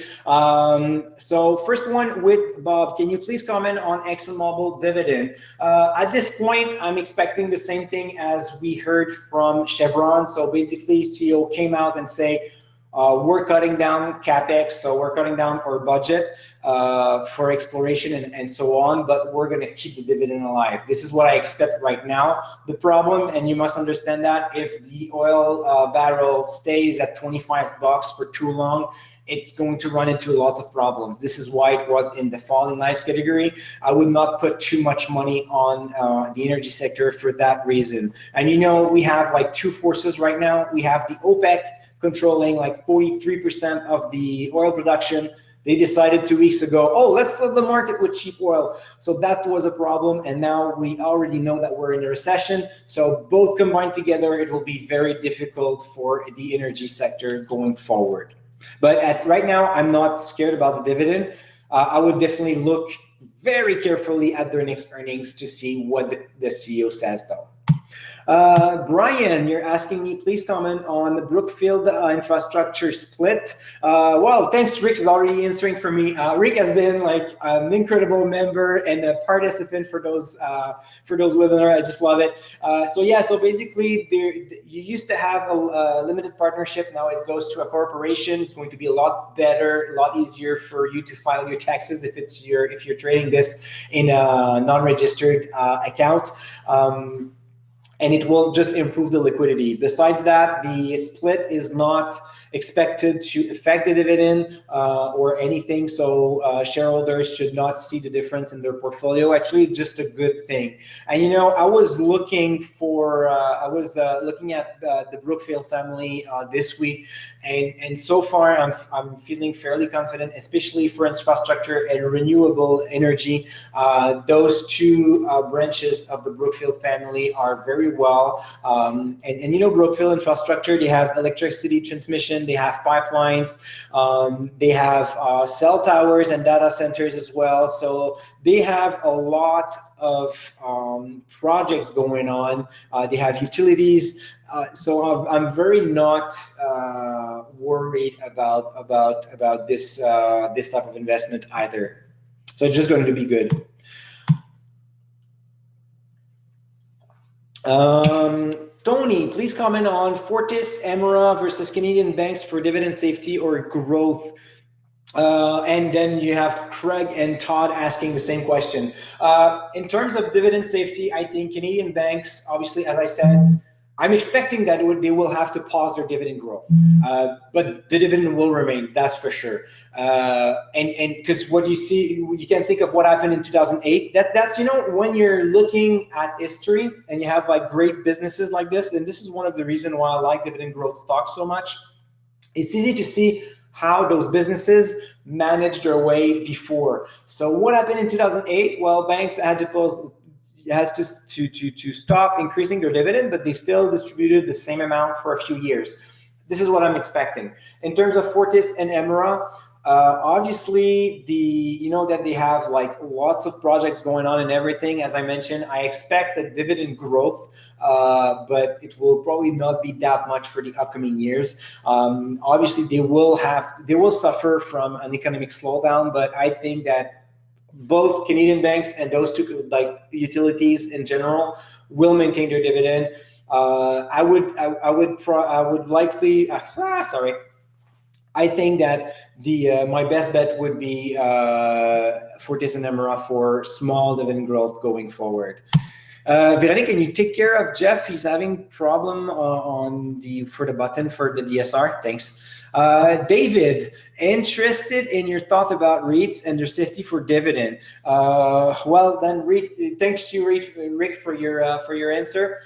So first one with Bob, can you please comment on ExxonMobil dividend? At this point, I'm expecting the same thing as we heard from Chevron. So basically, CEO came out and say, we're cutting down CapEx, so we're cutting down our budget for exploration and so on, but we're going to keep the dividend alive. This is what I expect right now. The problem, and you must understand that, if the oil barrel stays at $25 for too long, it's going to run into lots of problems. This is why it was in the falling knives category. I would not put too much money on the energy sector for that reason. And you know, we have like 2 forces right now. We have the OPEC controlling like 43% of the oil production. They decided 2 weeks ago, oh, let's flood the market with cheap oil. So that was a problem. And now we already know that we're in a recession. So both combined together, it will be very difficult for the energy sector going forward. But right now, I'm not scared about the dividend. I would definitely look very carefully at their next earnings to see what the CEO says, though. Brian, you're asking me, please comment on the Brookfield infrastructure split. Well, thanks. Rick is already answering for me. Rick has been like an incredible member and a participant for those webinars. I just love it. So yeah, so basically, you used to have a limited partnership. Now it goes to a corporation. It's going to be a lot better, a lot easier for you to file your taxes if you're trading this in a non-registered account. And it will just improve the liquidity. Besides that, the split is not expected to affect the dividend or anything. So shareholders should not see the difference in their portfolio. Actually, it's just a good thing. And you know, I was looking at the Brookfield family this week, and so far I'm feeling fairly confident, especially for infrastructure and renewable energy. Those two branches of the Brookfield family are very well. And you know, Brookfield infrastructure, they have electricity transmission, they have pipelines, they have cell towers and data centers as well. So they have a lot of projects going on. They have utilities. So I'm very not worried about this type of investment either. So it's just going to be good. Tony, please comment on Fortis, Emera versus Canadian banks for dividend safety or growth. And then you have Craig and Todd asking the same question. In terms of dividend safety, I think Canadian banks, obviously, as I said, I'm expecting that they will have to pause their dividend growth, but the dividend will remain, that's for sure. And because what you see, you can think of what happened in 2008. That's, you know, when you're looking at history and you have like great businesses like this, and this is one of the reasons why I like dividend growth stocks so much. It's easy to see how those businesses managed their way before. So what happened in 2008? Well, banks had to pause. to stop increasing their dividend, but they still distributed the same amount for a few years. This is what I'm expecting. In terms of Fortis and Emera, obviously that they have like lots of projects going on and everything. As I mentioned, I expect a dividend growth, but it will probably not be that much for the upcoming years. Obviously, they will suffer from an economic slowdown, but I think that both Canadian banks and those two, like utilities in general, will maintain their dividend. I think that my best bet would be Fortis and Emera for small dividend growth going forward. Veronique, can you take care of Jeff? He's having problem for the button for the DSR. Thanks. David, interested in your thought about REITs and their safety for dividend. Well, then, thanks you, Rick, for your answer.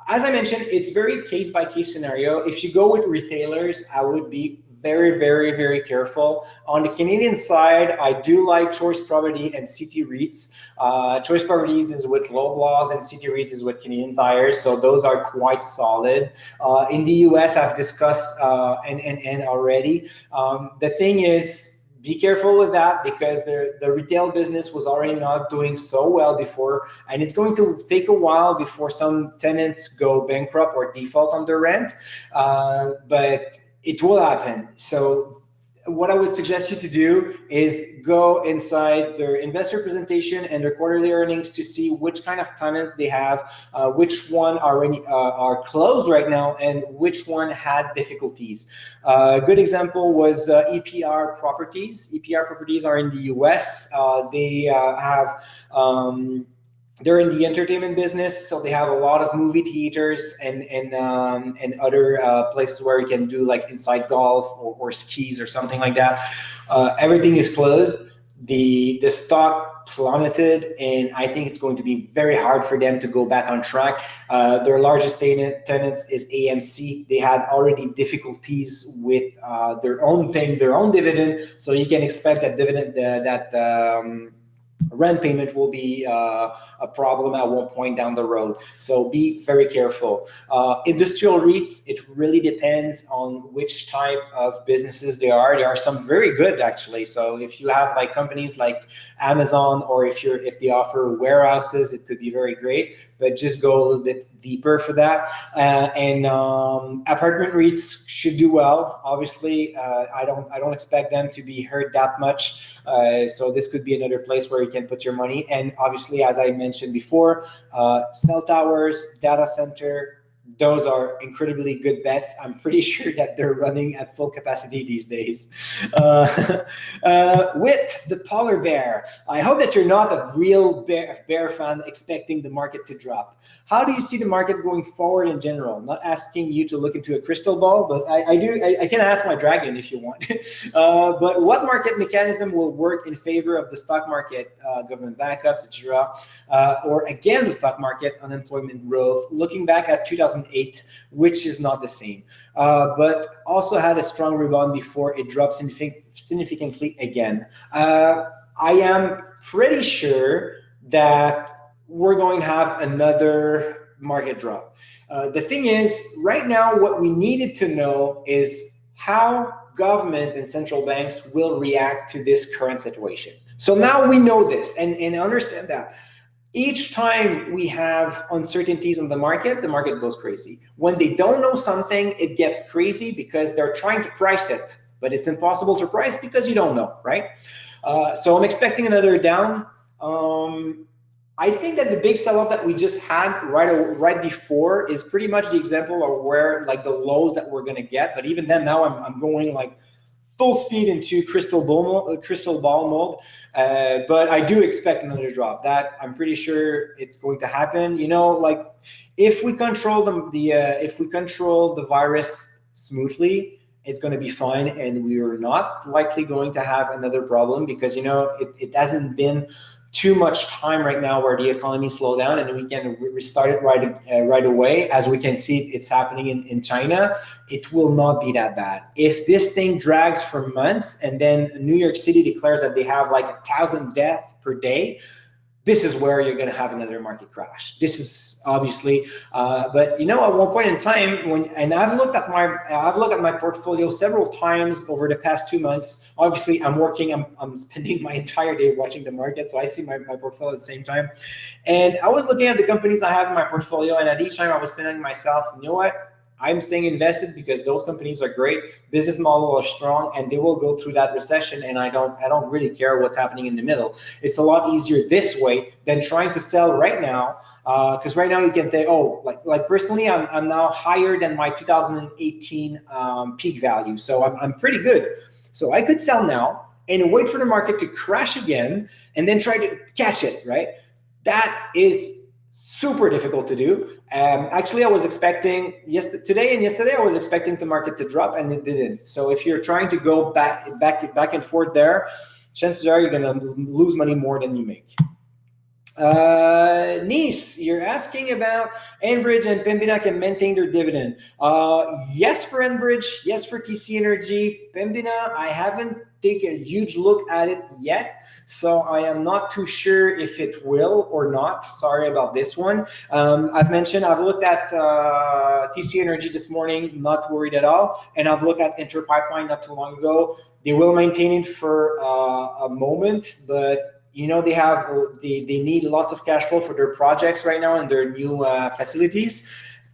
As I mentioned, it's very case-by-case scenario. If you go with retailers, I would be very, very, very careful. On the Canadian side, I do like Choice Property and CT REITs. Choice Properties is with Loblaws and CT REITs is with Canadian Tires, so those are quite solid. In the US, I've discussed and already. The thing is, be careful with that because the retail business was already not doing so well before, and it's going to take a while before some tenants go bankrupt or default on their rent, but it will happen. So what I would suggest you to do is go inside their investor presentation and their quarterly earnings to see which kind of tenants they have, which one are closed right now, and which one had difficulties. A good example was EPR Properties. EPR Properties are in the US. They're in the entertainment business, so they have a lot of movie theaters and other places where you can do like inside golf or skis or something like that. Everything is closed. The stock plummeted, and I think it's going to be very hard for them to go back on track. Their largest tenants is AMC. They had already difficulties with paying their own dividend, so you can expect that rent payment will be a problem at one point down the road. So be very careful. Industrial REITs, it really depends on which type of businesses they are. There are some very good actually. So if you have like companies like Amazon, or if they offer warehouses, it could be very great. But just go a little bit deeper for that. And apartment REITs should do well. Obviously, I don't expect them to be hurt that much. So this could be another place where you can put your money. And obviously, as I mentioned before, cell towers, data center, those are incredibly good bets. I'm pretty sure that they're running at full capacity these days. With the polar bear, I hope that you're not a real bear fan expecting the market to drop. How do you see the market going forward in general? Not asking you to look into a crystal ball, but I can ask my dragon if you want. But what market mechanism will work in favor of the stock market, government backups, etc., or against the stock market, unemployment growth, looking back at 2008, which is not the same, but also had a strong rebound before it dropped significantly again. I am pretty sure that we're going to have another market drop. The thing is, right now, what we needed to know is how government and central banks will react to this current situation. So now we know this and understand that. Each time we have uncertainties on the market goes crazy. When they don't know something, it gets crazy because they're trying to price it, but it's impossible to price because you don't know, right? So I'm expecting another down. I think that the big sell-off that we just had right before is pretty much the example of where like the lows that we're gonna get. But even then, now I'm going like full speed into crystal ball mode, but I do expect another drop. That I'm pretty sure it's going to happen. You know, like if we control the virus smoothly, it's going to be fine, and we are not likely going to have another problem because it hasn't been too much time right now where the economy slowed down and we can restart it right away. As we can see, it's happening in China. It will not be that bad. If this thing drags for months and then New York City declares that they have like 1,000 deaths per day, this is where you're going to have another market crash. This is obviously, but you know, at one point in time, I've looked at my portfolio several times over the past 2 months. Obviously, I'm spending my entire day watching the market, so I see my portfolio at the same time. And I was looking at the companies I have in my portfolio, and at each time I was telling myself, you know what? I'm staying invested because those companies are great, business model are strong, and they will go through that recession. And I don't really care what's happening in the middle. It's a lot easier this way than trying to sell right now. Because right now you can say, oh, like personally, I'm now higher than my 2018 peak value, so I'm pretty good. So I could sell now and wait for the market to crash again, and then try to catch it. Right? That is super difficult to do. Actually, I was expecting today and yesterday, I was expecting the market to drop, and it didn't. So if you're trying to go back and forth there, chances are you're going to lose money more than you make. Nice, you're asking about Enbridge and Pembina can maintain their dividend. Yes for Enbridge, yes for TC Energy. Pembina, I haven't taken a huge look at it yet, so I am not too sure if it will or not. Sorry about this one. I've looked at TC Energy this morning, not worried at all, and I've looked at Inter Pipeline not too long ago. They will maintain it for a moment, but you know, they need lots of cash flow for their projects right now and their new facilities,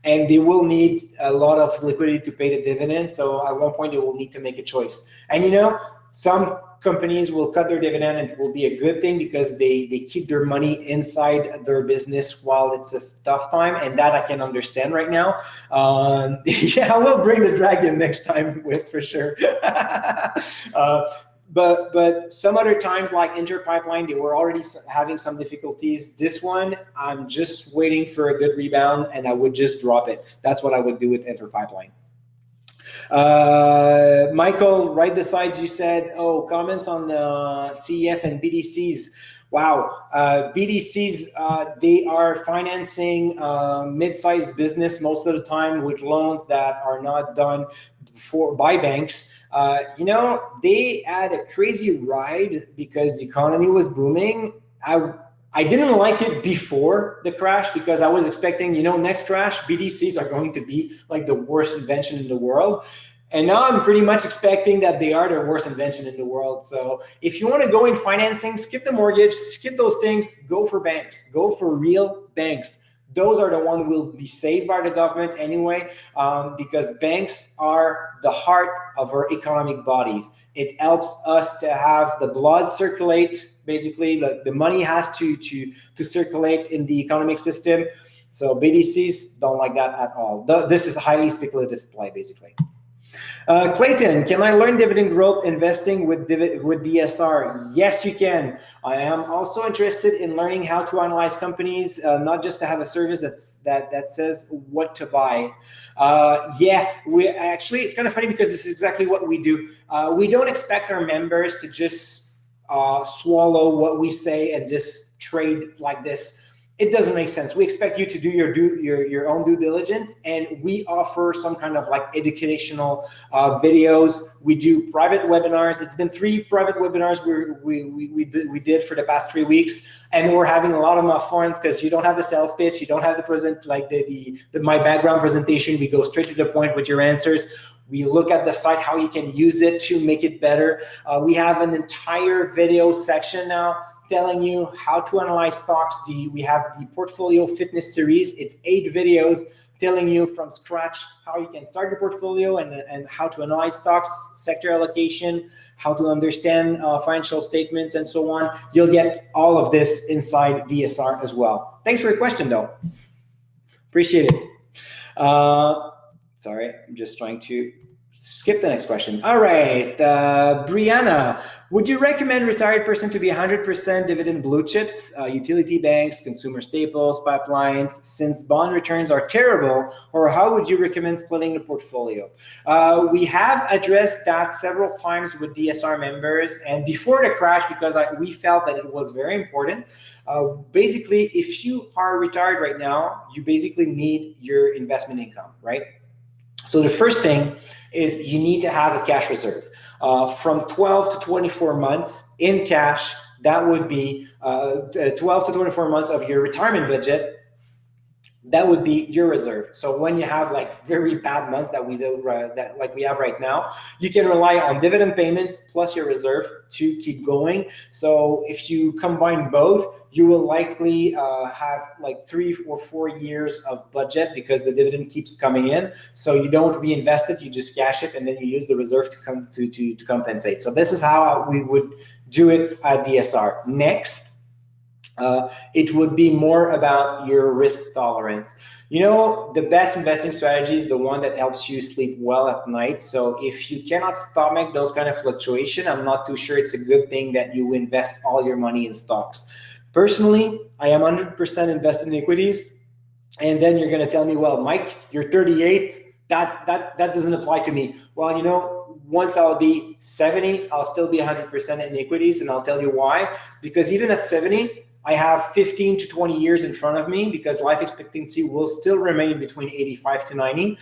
and they will need a lot of liquidity to pay the dividend. So at one point they will need to make a choice. And you know, some companies will cut their dividend, and it will be a good thing because they keep their money inside their business while it's a tough time, and that I can understand right now. Yeah, I will bring the dragon next time with for sure. But some other times, like Inter Pipeline, they were already having some difficulties. This one, I'm just waiting for a good rebound, and I would just drop it. That's what I would do with Inter Pipeline. Michael, right beside you said, oh, comments on CEF and BDCs. Wow, BDCs, they are financing mid-sized business most of the time with loans that are not done by banks. You know, they had a crazy ride because the economy was booming. I didn't like it before the crash because I was expecting, you know, next crash, BDCs are going to be like the worst invention in the world. And now I'm pretty much expecting that they are the worst invention in the world. So if you want to go in financing, skip the mortgage, skip those things, go for banks, go for real banks. Those are the ones who will be saved by the government anyway, because banks are the heart of our economic bodies. It helps us to have the blood circulate. Basically, like the money has to circulate in the economic system. So BDCs don't like that at all. This is a highly speculative play, basically. Clayton, can I learn dividend growth investing with DSR? Yes, you can. I am also interested in learning how to analyze companies, not just to have a service that says what to buy. Yeah, we actually, it's kind of funny because this is exactly what we do. We don't expect our members to just swallow what we say and just trade like this. It doesn't make sense. We expect you to do your own due diligence, and we offer some kind of like educational videos. We do private webinars. It's been 3 private webinars we did for the past 3 weeks, and we're having a lot of fun because you don't have the sales pitch, you don't have the my background presentation. We go straight to the point with your answers. We look at the site, how you can use it to make it better. We have an entire video section now telling you how to analyze stocks. We have the Portfolio Fitness series. It's 8 videos telling you from scratch how you can start your portfolio and how to analyze stocks, sector allocation, how to understand financial statements, and so on. You'll get all of this inside DSR as well. Thanks for your question, though. Appreciate it. Sorry, I'm just trying to skip the next question. All right, Brianna, would you recommend retired person to be 100% dividend blue chips, utility banks, consumer staples, pipelines, since bond returns are terrible, or how would you recommend splitting the portfolio? We have addressed that several times with DSR members, and before the crash, because we felt that it was very important. Basically, if you are retired right now, you basically need your investment income, right? So the first thing is you need to have a cash reserve from 12 to 24 months in cash that would be 12 to 24 months of your retirement budget. That would be your reserve. So when you have like very bad months that we do, that like we have right now, you can rely on dividend payments plus your reserve to keep going. So if you combine both, you will likely have like 3 or 4 years of budget because the dividend keeps coming in. So you don't reinvest it, you just cash it, and then you use the reserve to come to compensate. So this is how we would do it at DSR. Next, it would be more about your risk tolerance. You know, the best investing strategy is the one that helps you sleep well at night. So if you cannot stomach those kind of fluctuation, I'm not too sure it's a good thing that you invest all your money in stocks. Personally, I am 100% invested in equities. And then you're going to tell me, well, Mike, you're 38. That doesn't apply to me. Well, you know, once I'll be 70, I'll still be 100% in equities. And I'll tell you why. Because even at 70, I have 15 to 20 years in front of me because life expectancy will still remain between 85 to 90.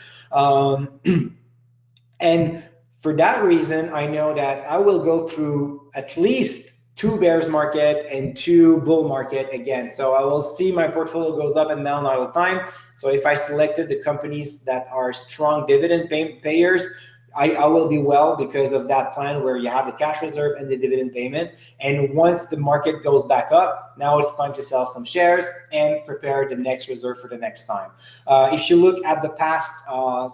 And for that reason, I know that I will go through at least 2 bears market and 2 bull market again. So I will see my portfolio goes up and down all the time. So if I selected the companies that are strong dividend payers, I will be well because of that plan where you have the cash reserve and the dividend payment. And once the market goes back up, now it's time to sell some shares and prepare the next reserve for the next time. If you look at the past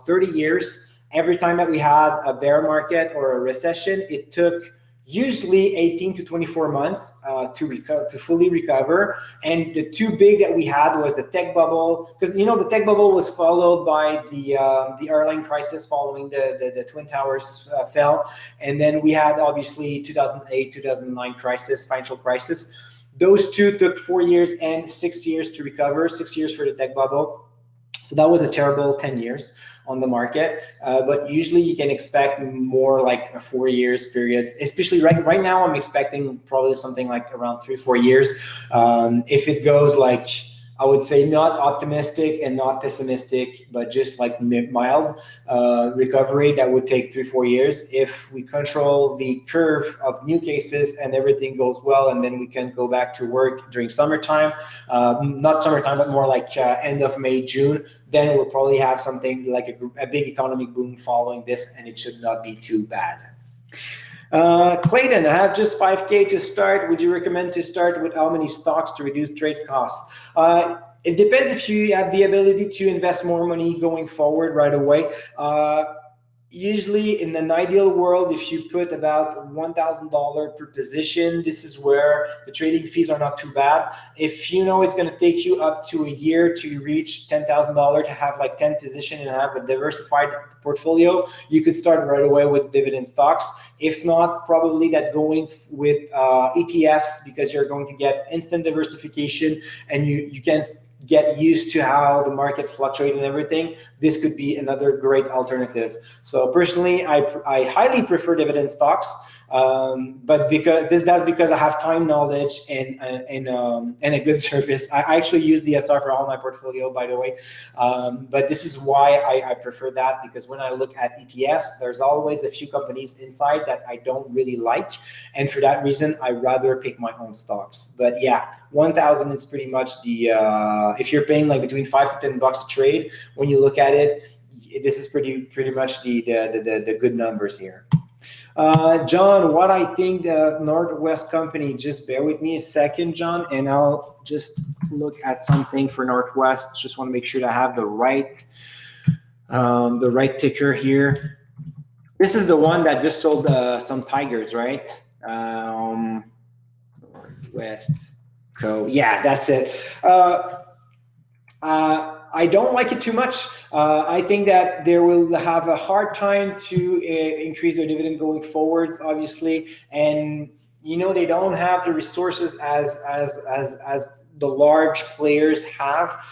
30 years, every time that we had a bear market or a recession, it took usually 18 to 24 months to fully recover. And the 2 big that we had was the tech bubble, because you know the tech bubble was followed by the airline crisis following the Twin Towers fell, and then we had obviously 2008, 2009 financial crisis. Those 2 took 4 years and 6 years to recover. 6 years for the tech bubble. So that was a terrible 10 years on the market, but usually you can expect more like a 4 years period, especially right now I'm expecting probably something like around 3-4 years. If it goes like, I would say not optimistic and not pessimistic, but just like mild recovery, that would take 3-4 years. If we control the curve of new cases and everything goes well, and then we can go back to work during summertime, not summertime, but more like end of May, June, then we'll probably have something like a big economic boom following this, and it should not be too bad. Clayton, I have just 5K to start. Would you recommend to start with how many stocks to reduce trade costs? It depends if you have the ability to invest more money going forward right away. Usually in an ideal world, if you put about $1,000 per position, this is where the trading fees are not too bad. If you know it's going to take you up to a year to reach $10,000 to have like 10 positions and have a diversified portfolio, you could start right away with dividend stocks. If not, probably that going with ETFs, because you're going to get instant diversification and you can get used to how the market fluctuates and everything. This could be another great alternative. So personally, I highly prefer dividend stocks, but that's because I have time, knowledge, and a good service. I actually use DSR for all my portfolio, by the way, but this is why I prefer that, because when I look at ETFs, there's always a few companies inside that I don't really like, and for that reason, I rather pick my own stocks. But yeah, 1,000 is pretty much the if you're paying like between $5 to $10 a trade, when you look at it, this is pretty much the good numbers here. John, what I think the Northwest company, just bear with me a second, John, and I'll just look at something for Northwest. Just want to make sure that I have the right ticker here. This is the one that just sold some tigers, right? Northwest Co. Yeah, that's it. I don't like it too much. I think that they will have a hard time to increase their dividend going forwards, obviously, and you know they don't have the resources as the large players have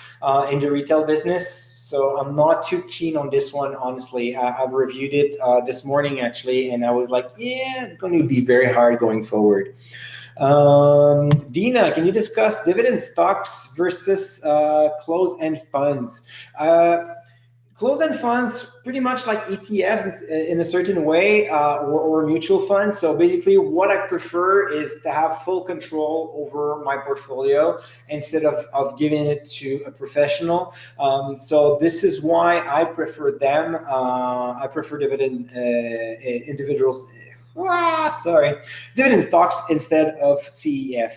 in the retail business. So I'm not too keen on this one, honestly. I've reviewed it this morning actually, and I was like, yeah, it's going to be very hard going forward. Dina, can you discuss dividend stocks versus closed-end funds? Closed-end funds, pretty much like ETFs in a certain way, or mutual funds. So basically, what I prefer is to have full control over my portfolio instead of giving it to a professional. So this is why I prefer them. I prefer dividend individuals. Dividend stocks instead of CEF.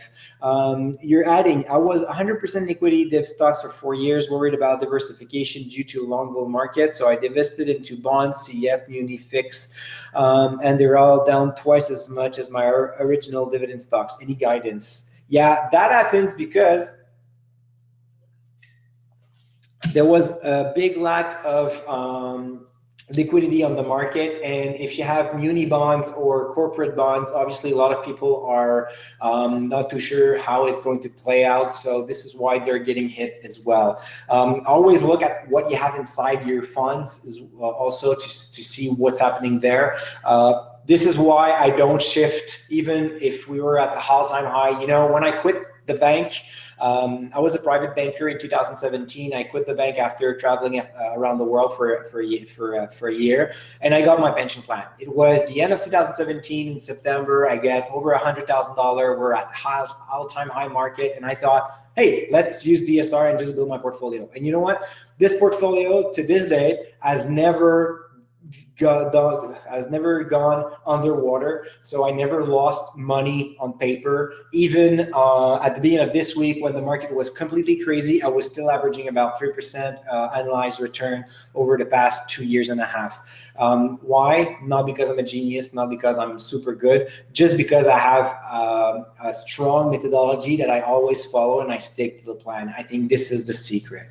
You're adding, I was 100% equity div stocks for 4 years, worried about diversification due to a long bull market. So I divested into bonds, CEF, muni, fix, and they're all down twice as much as my original dividend stocks. Any guidance? Yeah, that happens because there was a big lack of liquidity on the market, and if you have muni bonds or corporate bonds, obviously a lot of people are not too sure how it's going to play out, so this is why they're getting hit as well. Always look at what you have inside your funds also to see what's happening there. This is why I don't shift even if we were at the all-time high. You know, when I quit the bank, I was a private banker in 2017. I quit the bank after traveling around the world for a year, and I got my pension plan. It was the end of 2017 in September. I get over $100,000. We're at all-time high market, and I thought, hey, let's use DSR and just build my portfolio. And you know what? This portfolio to this day has never gone underwater, so I never lost money on paper. Even at the beginning of this week, when the market was completely crazy, I was still averaging about 3% annualized return over the past 2.5 years. Why? Not because I'm a genius, not because I'm super good, just because I have a strong methodology that I always follow and I stick to the plan. I think this is the secret.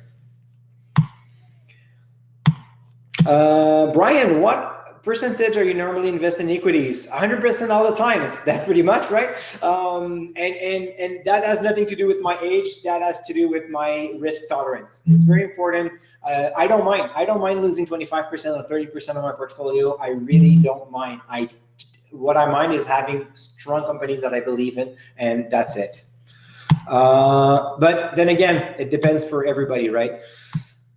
Brian, what percentage are you normally invest in equities? 100% all the time. That's pretty much right. And that has nothing to do with my age. That has to do with my risk tolerance. It's very important. I don't mind. I don't mind losing 25% or 30% of my portfolio. I really don't mind. What I mind is having strong companies that I believe in, and that's it. But then again, it depends for everybody, right?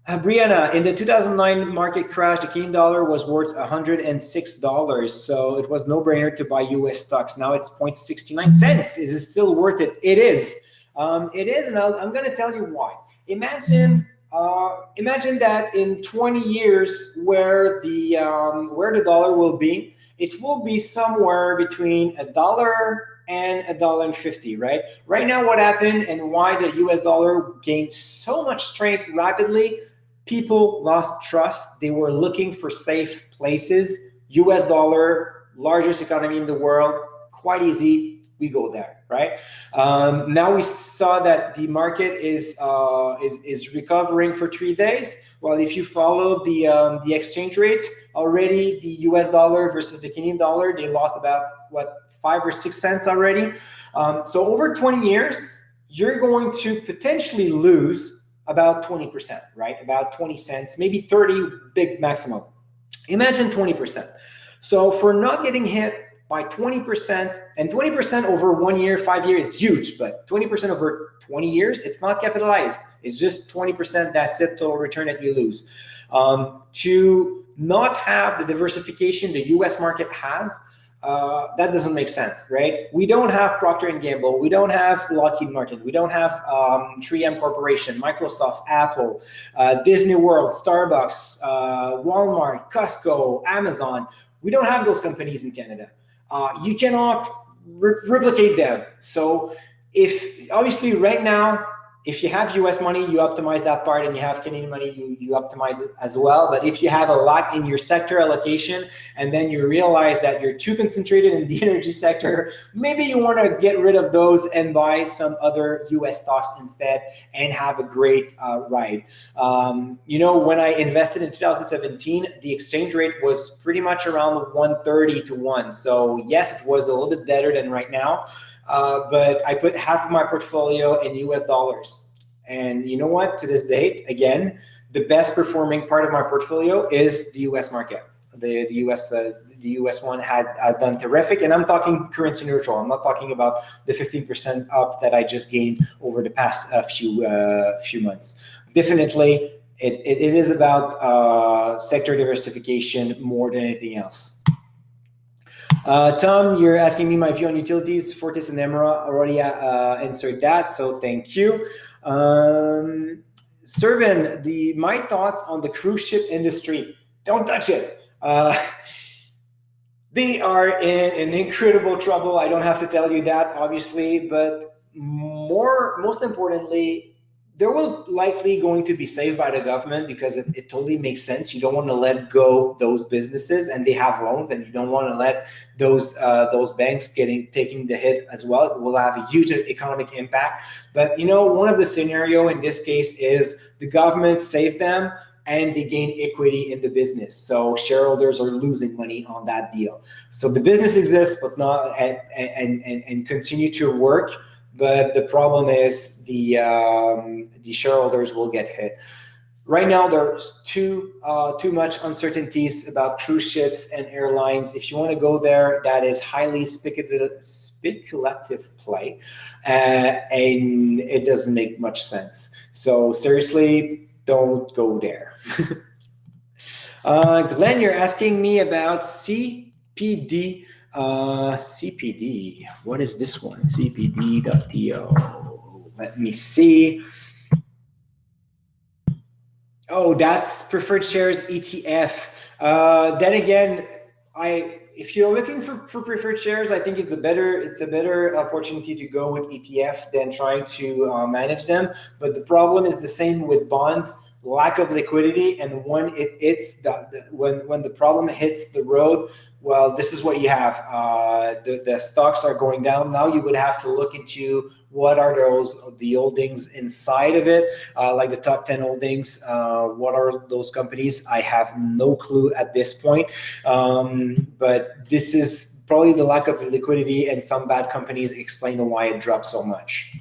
Brianna, in the 2009 market crash, the Canadian dollar was worth $106, so it was no-brainer to buy U.S. stocks. Now it's 0.69 cents. Is it still worth it? It is. It is, and I'm going to tell you why. Imagine that in 20 years, where the dollar will be, it will be somewhere between $1 and $1.50, right? Right now, what happened and why the US dollar gained so much strength rapidly, people lost trust. They were looking for safe places. US dollar, largest economy in the world, quite easy. We go there, right? Now we saw that the market is recovering for 3 days. Well, if you follow the exchange rate, already the US dollar versus the Canadian dollar, they lost about, 5 or 6 cents already. So over 20 years, you're going to potentially lose about 20%, right? About 20 cents, maybe 30, big maximum. Imagine 20%. So for not getting hit by 20%, and 20% over 1 year, 5 years is huge, but 20% over 20 years, it's not capitalized. It's just 20%, that's it, total return that you lose. To not have the diversification the US market has, that doesn't make sense, right? We don't have Procter & Gamble. We don't have Lockheed Martin. We don't have 3M Corporation, Microsoft, Apple, Disney World, Starbucks, Walmart, Costco, Amazon. We don't have those companies in Canada. You cannot replicate them. So obviously right now, if you have US money, you optimize that part, and you have Canadian money, you optimize it as well. But if you have a lot in your sector allocation, and then you realize that you're too concentrated in the energy sector, maybe you want to get rid of those and buy some other US stocks instead and have a great ride. When I invested in 2017, the exchange rate was pretty much around 130 to 1. So yes, it was a little bit better than right now. But I put half of my portfolio in US dollars. And you know what? To this date, again, the best performing part of my portfolio is the US market. The US one had done terrific. And I'm talking currency neutral. I'm not talking about the 15% up that I just gained over the past few months. Definitely, it is about sector diversification more than anything else. Tom, you're asking me my view on utilities. Fortis and Emera already answered that, so thank you. Servan, my thoughts on the cruise ship industry. Don't touch it. They are in incredible trouble. I don't have to tell you that, obviously, but most importantly, there will likely going to be saved by the government because it totally makes sense. You don't want to let go those businesses, and they have loans, and you don't want to let those banks taking the hit as well. It will have a huge economic impact. But one of the scenario in this case is the government saved them and they gain equity in the business. So shareholders are losing money on that deal. So the business exists, but not and continue to work. But the problem is the shareholders will get hit. Right now, there's too much uncertainties about cruise ships and airlines. If you want to go there, that is highly speculative play, and it doesn't make much sense. So seriously, don't go there. Glenn, you're asking me about CPD. CPD, what is this one? CPD.io. Let me see. Oh, that's preferred shares ETF. Then again, if you're looking for preferred shares, I think it's a better opportunity to go with ETF than trying to manage them. But the problem is the same with bonds. Lack of liquidity, and when when the problem hits the road, well, this is what you have. The stocks are going down. Now you would have to look into what are the holdings inside of it, like the top 10 holdings. What are those companies? I have no clue at this point. But this is probably the lack of liquidity, and some bad companies explain why it dropped so much.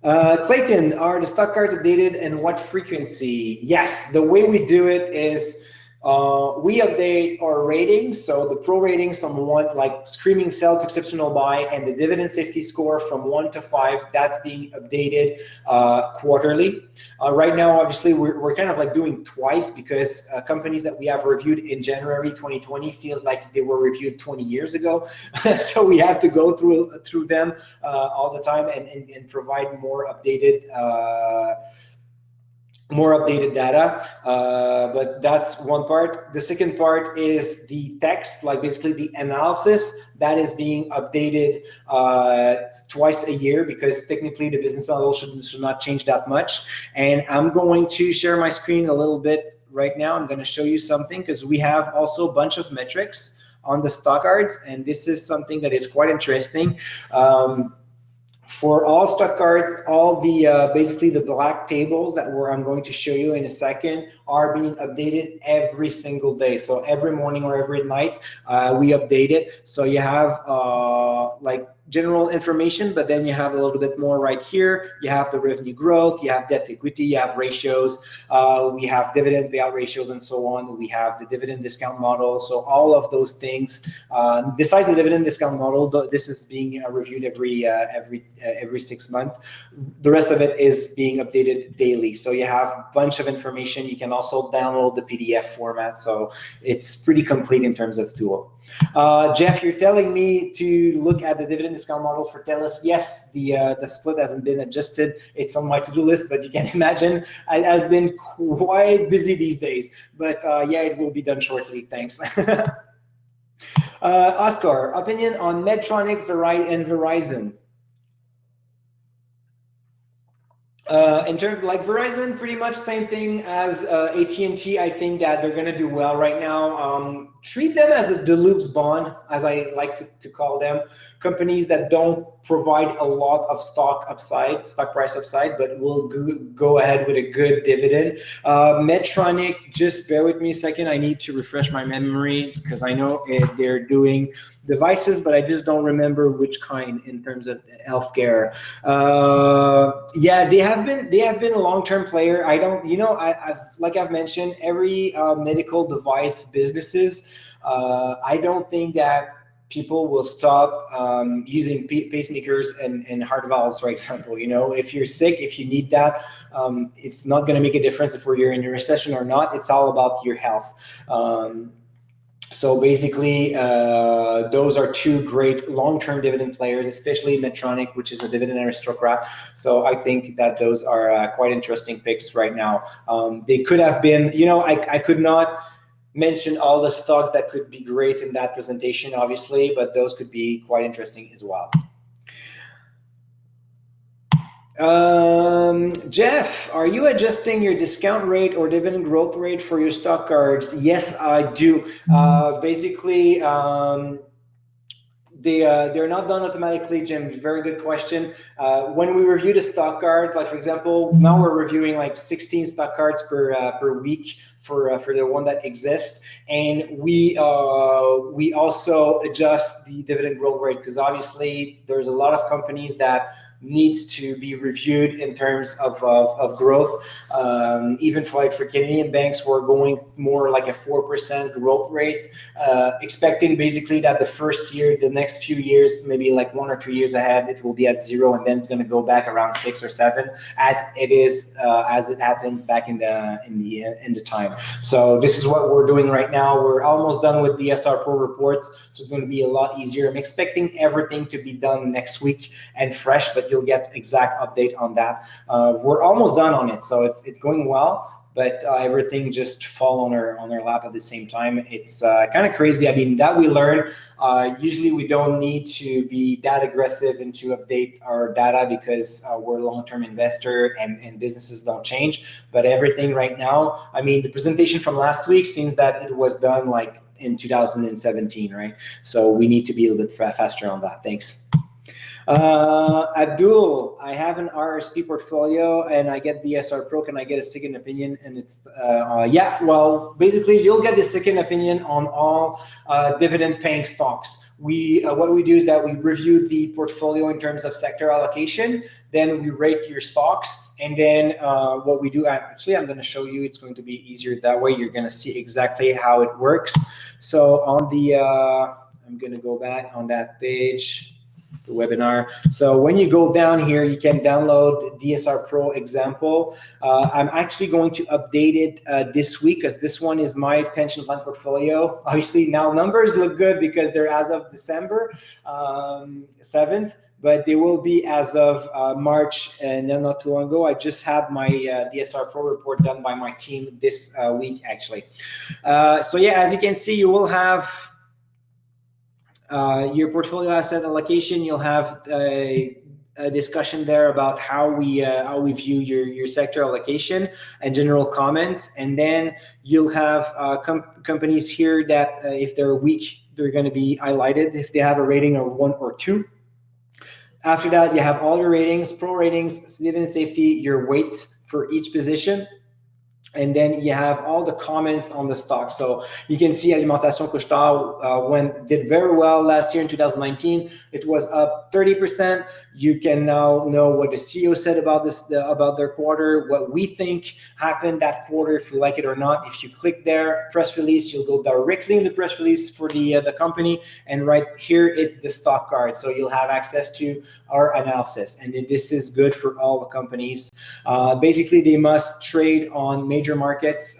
Clayton, are the stock cards updated and what frequency? Yes, the way we do it is we update our ratings. So the pro ratings from 1, like screaming sell to exceptional buy, and the dividend safety score from 1 to 5, that's being updated quarterly. Right now, obviously, we're kind of like doing twice because companies that we have reviewed in January 2020 feels like they were reviewed 20 years ago. So we have to go through them all the time and provide more updated data, but that's one part. The second part is the text, like basically the analysis that is being updated twice a year, because technically the business model should not change that much. And I'm going to share my screen a little bit right now. I'm going to show you something because we have also a bunch of metrics on the stock cards, and this is something that is quite interesting. For all stock cards, all the basically the black tables that I'm going to show you in a second are being updated every single day. So every morning or every night, we update it. So you have like general information, but then you have a little bit more right here. You have the revenue growth, you have debt equity, you have ratios, we have dividend payout ratios, and so on. We have the dividend discount model. So all of those things, besides the dividend discount model, this is being reviewed every 6 months. The rest of it is being updated daily. So you have a bunch of information. You can also download the PDF format. So it's pretty complete in terms of tool. Jeff, you're telling me to look at the dividend discount model for TELUS. Yes, the split hasn't been adjusted. It's on my to-do list, but you can imagine it has been quite busy these days. But yeah, it will be done shortly. Thanks. Oscar, opinion on Medtronic and Verizon. In terms like Verizon, pretty much same thing as AT&T. I think that they're going to do well right now. Treat them as a Duluth's bond, as I like to call them. Companies that don't provide a lot of stock price upside, but will go ahead with a good dividend. Medtronic, just bear with me a second. I need to refresh my memory because I know they're doing devices, but I just don't remember which kind in terms of healthcare. Yeah, they have been a long-term player. I don't, like I've mentioned, every medical device businesses. I don't think that people will stop using pacemakers and heart valves, for example. You know, if you're sick, if you need that, it's not going to make a difference if you're in a recession or not. It's all about your health. So basically, those are two great long-term dividend players, especially Medtronic, which is a dividend aristocrat. So I think that those are quite interesting picks right now. They could have been, you know, I could not mention all the stocks that could be great in that presentation, obviously, but those could be quite interesting as well. Jeff, are you adjusting your discount rate or dividend growth rate for your stock cards? Yes, I do. Basically, they're not done automatically, Jim. Very good question. When we review the stock card, like for example, now we're reviewing like 16 stock cards per week for the one that exists, and we also adjust the dividend growth rate because obviously there's a lot of companies that needs to be reviewed in terms of growth. Even for Canadian banks, we're going more like a 4% growth rate, expecting basically that the first year, the next few years, maybe like 1 or 2 years ahead, it will be at 0, and then it's going to go back around 6 or 7, as it happens back in the time. So this is what we're doing right now. We're almost done with the SR Pro reports, so it's going to be a lot easier. I'm expecting everything to be done next week and fresh, but you'll get exact update on that. We're almost done on it, so it's going well, but everything just fall on our lap at the same time. It's kind of crazy. I mean, that we learn. Usually we don't need to be that aggressive and to update our data because we're a long-term investor and businesses don't change. But everything right now, I mean, the presentation from last week seems that it was done like in 2017, right? So we need to be a little bit faster on that. Thanks. Abdul, I have an RSP portfolio and I get the SR Pro. Can I get a second opinion? And it's yeah, well, basically you'll get the second opinion on all dividend paying stocks. What we do is that we review the portfolio in terms of sector allocation, then we rate your stocks, and then what we do, actually I'm going to show you, it's going to be easier that way. You're going to see exactly how it works. So on the I'm going to go back on that page, the webinar. So when you go down here, you can download DSR Pro example. I'm actually going to update it this week because this one is my pension fund portfolio. Obviously now numbers look good because they're as of December 7th, but they will be as of March, and then not too long ago. I just had my DSR Pro report done by my team this week, actually. So yeah, as you can see, you will have your portfolio asset allocation. You'll have a discussion there about how we view your sector allocation and general comments, and then you'll have companies here that if they're weak, they're going to be highlighted if they have a rating of 1 or 2. After that, you have all your ratings, pro ratings, dividend safety, your weight for each position. And then you have all the comments on the stock. So you can see Alimentation Couche-Tard did very well last year in 2019. It was up 30%. You can now know what the CEO said about this, about their quarter, what we think happened that quarter, if you like it or not. If you click there, press release, you'll go directly in the press release for the company. And right here, it's the stock card. So you'll have access to our analysis. And this is good for all the companies. Basically, they must trade on major markets.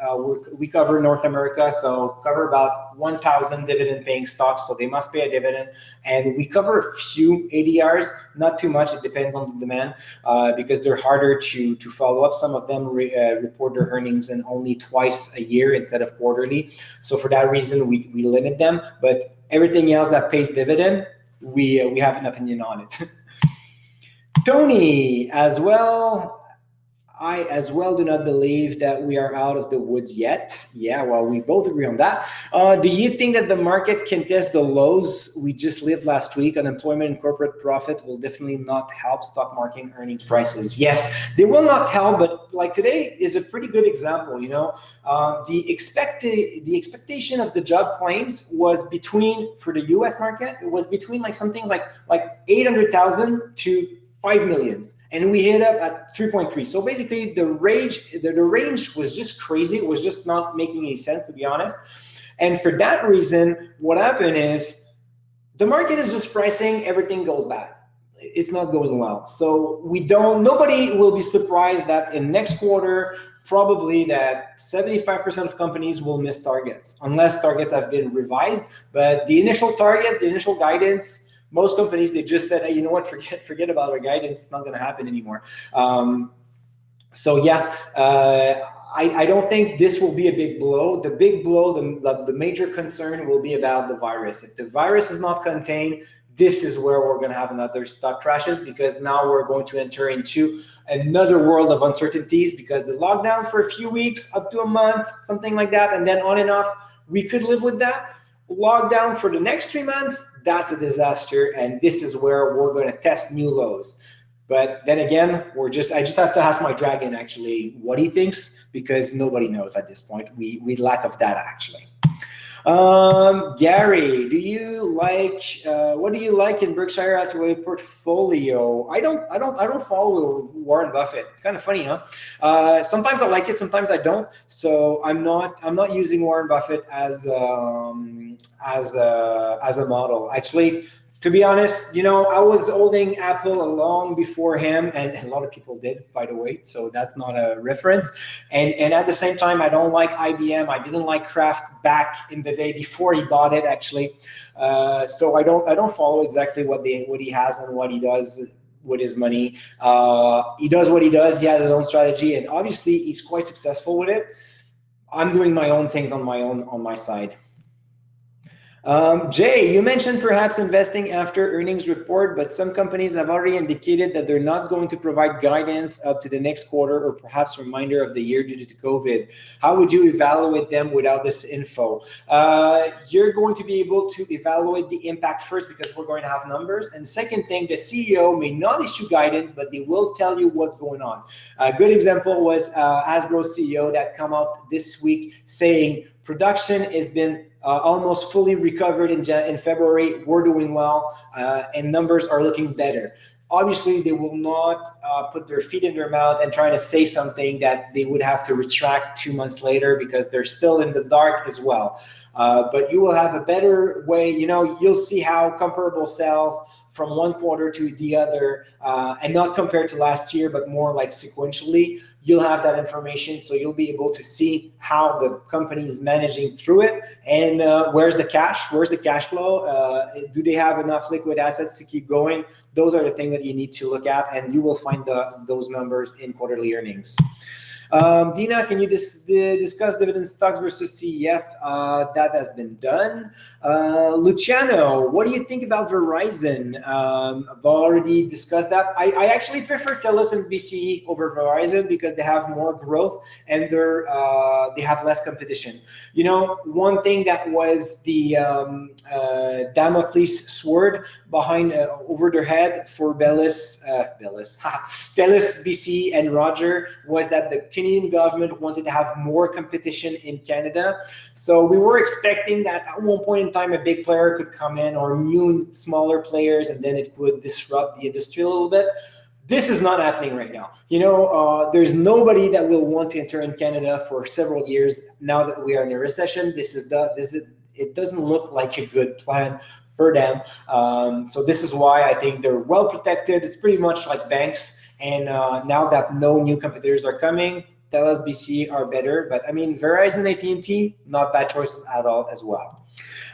We cover North America, so cover about 1,000 dividend paying stocks, so they must pay a dividend. And we cover a few ADRs, not too much. It depends on the demand because they're harder to follow up. Some of them report their earnings in only twice a year instead of quarterly. So for that reason, we limit them. But everything else that pays dividend, we have an opinion on it. Tony, as well. I as well do not believe that we are out of the woods yet. Yeah, well, we both agree on that. Do you think that the market can test the lows we just lived last week? Unemployment and corporate profit will definitely not help stock market earning prices. Yes, they will not help, but like today is a pretty good example. You know, the expectation of the job claims was between, for the U.S. market, it was between like something like 800,000 to 5 million, and we hit up at 3.3. So basically the range was just crazy. It was just not making any sense, to be honest. And for that reason, what happened is the market is just pricing everything goes bad. It's not going well. So nobody will be surprised that in next quarter, probably that 75% of companies will miss targets unless targets have been revised. But the initial targets, the initial guidance, most companies, they just said, hey, you know what, forget about our guidance. It's not going to happen anymore. So yeah, I don't think this will be a big blow. The big blow, the major concern will be about the virus. If the virus is not contained, this is where we're going to have another stock crashes, because now we're going to enter into another world of uncertainties, because the lockdown for a few weeks, up to a month, something like that, and then on and off, we could live with that. Lockdown for the next 3 months, that's a disaster, and this is where we're going to test new lows. But then again, I just have to ask my dragon actually what he thinks, because nobody knows at this point. We lack of data actually. Gary, what do you like in Berkshire Hathaway portfolio? I don't follow Warren Buffett. It's kind of funny, huh? Sometimes I like it, sometimes I don't. So I'm not using Warren Buffett as a model. Actually, to be honest, I was holding Apple long before him, and a lot of people did, by the way, so that's not a reference. And at the same time, I don't like IBM. I didn't like Kraft back in the day before he bought it, actually. So I don't follow exactly what he has and what he does with his money. He does what he does. He has his own strategy, and obviously he's quite successful with it. I'm doing my own things on my side. Jay, you mentioned perhaps investing after earnings report, but some companies have already indicated that they're not going to provide guidance up to the next quarter or perhaps reminder of the year due to COVID. How would you evaluate them without this info? You're going to be able to evaluate the impact first, because we're going to have numbers. And second thing, the CEO may not issue guidance, but they will tell you what's going on. A good example was Hasbro CEO that come out this week saying production has been almost fully recovered in February. We're doing well, and numbers are looking better. Obviously, they will not put their feet in their mouth and try to say something that they would have to retract 2 months later, because they're still in the dark as well. But you will have a better way. You'll see how comparable sales from one quarter to the other, and not compared to last year, but more like sequentially. You'll have that information, so you'll be able to see how the company is managing through it, and where's the cash flow, do they have enough liquid assets to keep going? Those are the things that you need to look at, and you will find those numbers in quarterly earnings. Dina, can you discuss dividend stocks versus CEF? That has been done. Luciano, what do you think about Verizon? I've already discussed that. I actually prefer TELUS and BCE over Verizon, because they have more growth and they have less competition. One thing that was the Damocles sword behind over their head for TELUS, BCE, and Roger was that the Canadian government wanted to have more competition in Canada. So we were expecting that at one point in time a big player could come in, or new smaller players, and then it would disrupt the industry a little bit. This is not happening right now. There's nobody that will want to enter in Canada for several years now that we are in a recession. It doesn't look like a good plan for them. So this is why I think they're well protected. It's pretty much like banks. And now that no new competitors are coming, TELUS, BC are better. But I mean, Verizon, AT&T, not bad choices at all as well.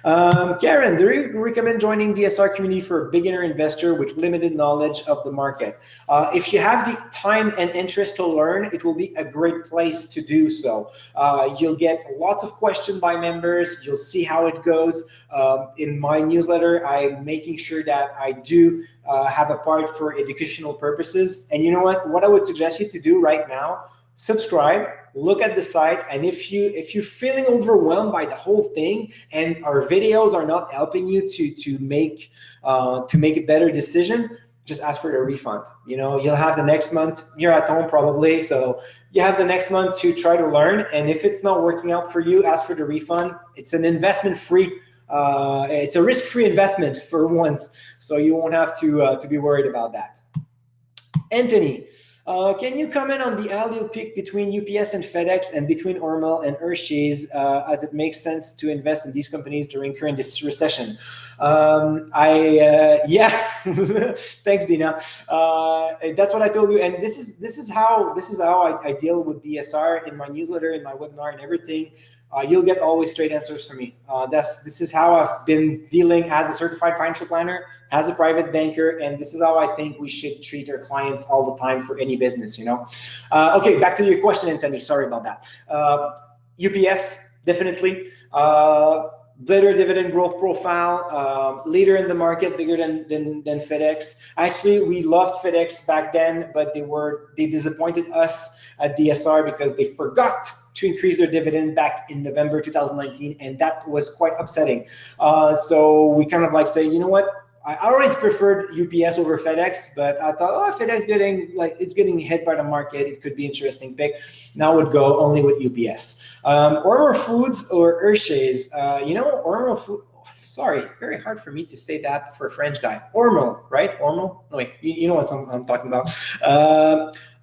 Karen, do you recommend joining DSR community for a beginner investor with limited knowledge of the market? If you have the time and interest to learn, it will be a great place to do so. You'll get lots of questions by members. You'll see how it goes. In my newsletter, I'm making sure that I do have a part for educational purposes. And you know what I would suggest you to do right now, subscribe, look at the site, and if you're feeling overwhelmed by the whole thing and our videos are not helping you to make a better decision, just ask for the refund. You'll have the next month. You're at home probably, so you have the next month to try to learn, and if it's not working out for you, ask for the refund. It's an investment free, it's a risk-free investment for once, so you won't have to be worried about that. Anthony, Can you comment on the allele pick between UPS and FedEx and between Hormel and Hershey's, as it makes sense to invest in these companies during current recession? Yeah, thanks, Dina. That's what I told you, and this is how I deal with DSR in my newsletter, in my webinar, and everything. You'll get always straight answers from me. This is how I've been dealing as a certified financial planner, as a private banker, and this is how I think we should treat our clients all the time for any business, Okay, back to your question, Anthony. Sorry about that. UPS, definitely. Better dividend growth profile, leader in the market, bigger than FedEx. Actually, we loved FedEx back then, but they disappointed us at DSR because they forgot to increase their dividend back in November 2019, and that was quite upsetting. So we kind of say, you know what? I always preferred UPS over FedEx, but I thought, FedEx getting hit by the market. It could be interesting pick. Now I would go only with UPS. Ormer Foods or Hershey's? Ormer Food. Sorry, very hard for me to say that for a French guy. Hormel, right? Hormel? No, wait, you know what I'm talking about.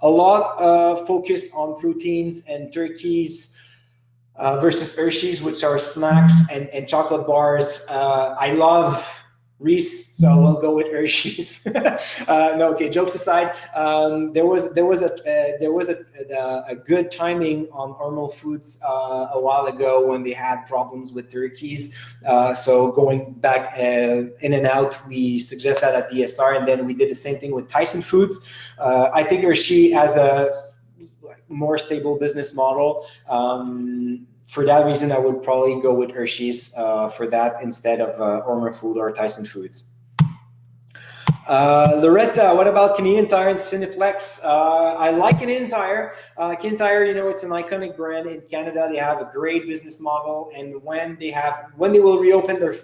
A lot of focus on proteins and turkeys versus Hershey's, which are snacks and chocolate bars. I love Reese, so we'll go with Hershey's. No, okay. Jokes aside, there was a good timing on Hormel Foods a while ago when they had problems with turkeys. So going back in and out, we suggest that at DSR, and then we did the same thing with Tyson Foods. I think Hershey has a more stable business model. For that reason, I would probably go with Hershey's for that instead of Ormer Food or Tyson Foods. Loretta, what about Canadian Tire and Cineplex? I like Canadian Tire. Canadian Tire, it's an iconic brand in Canada. They have a great business model, and when they will reopen their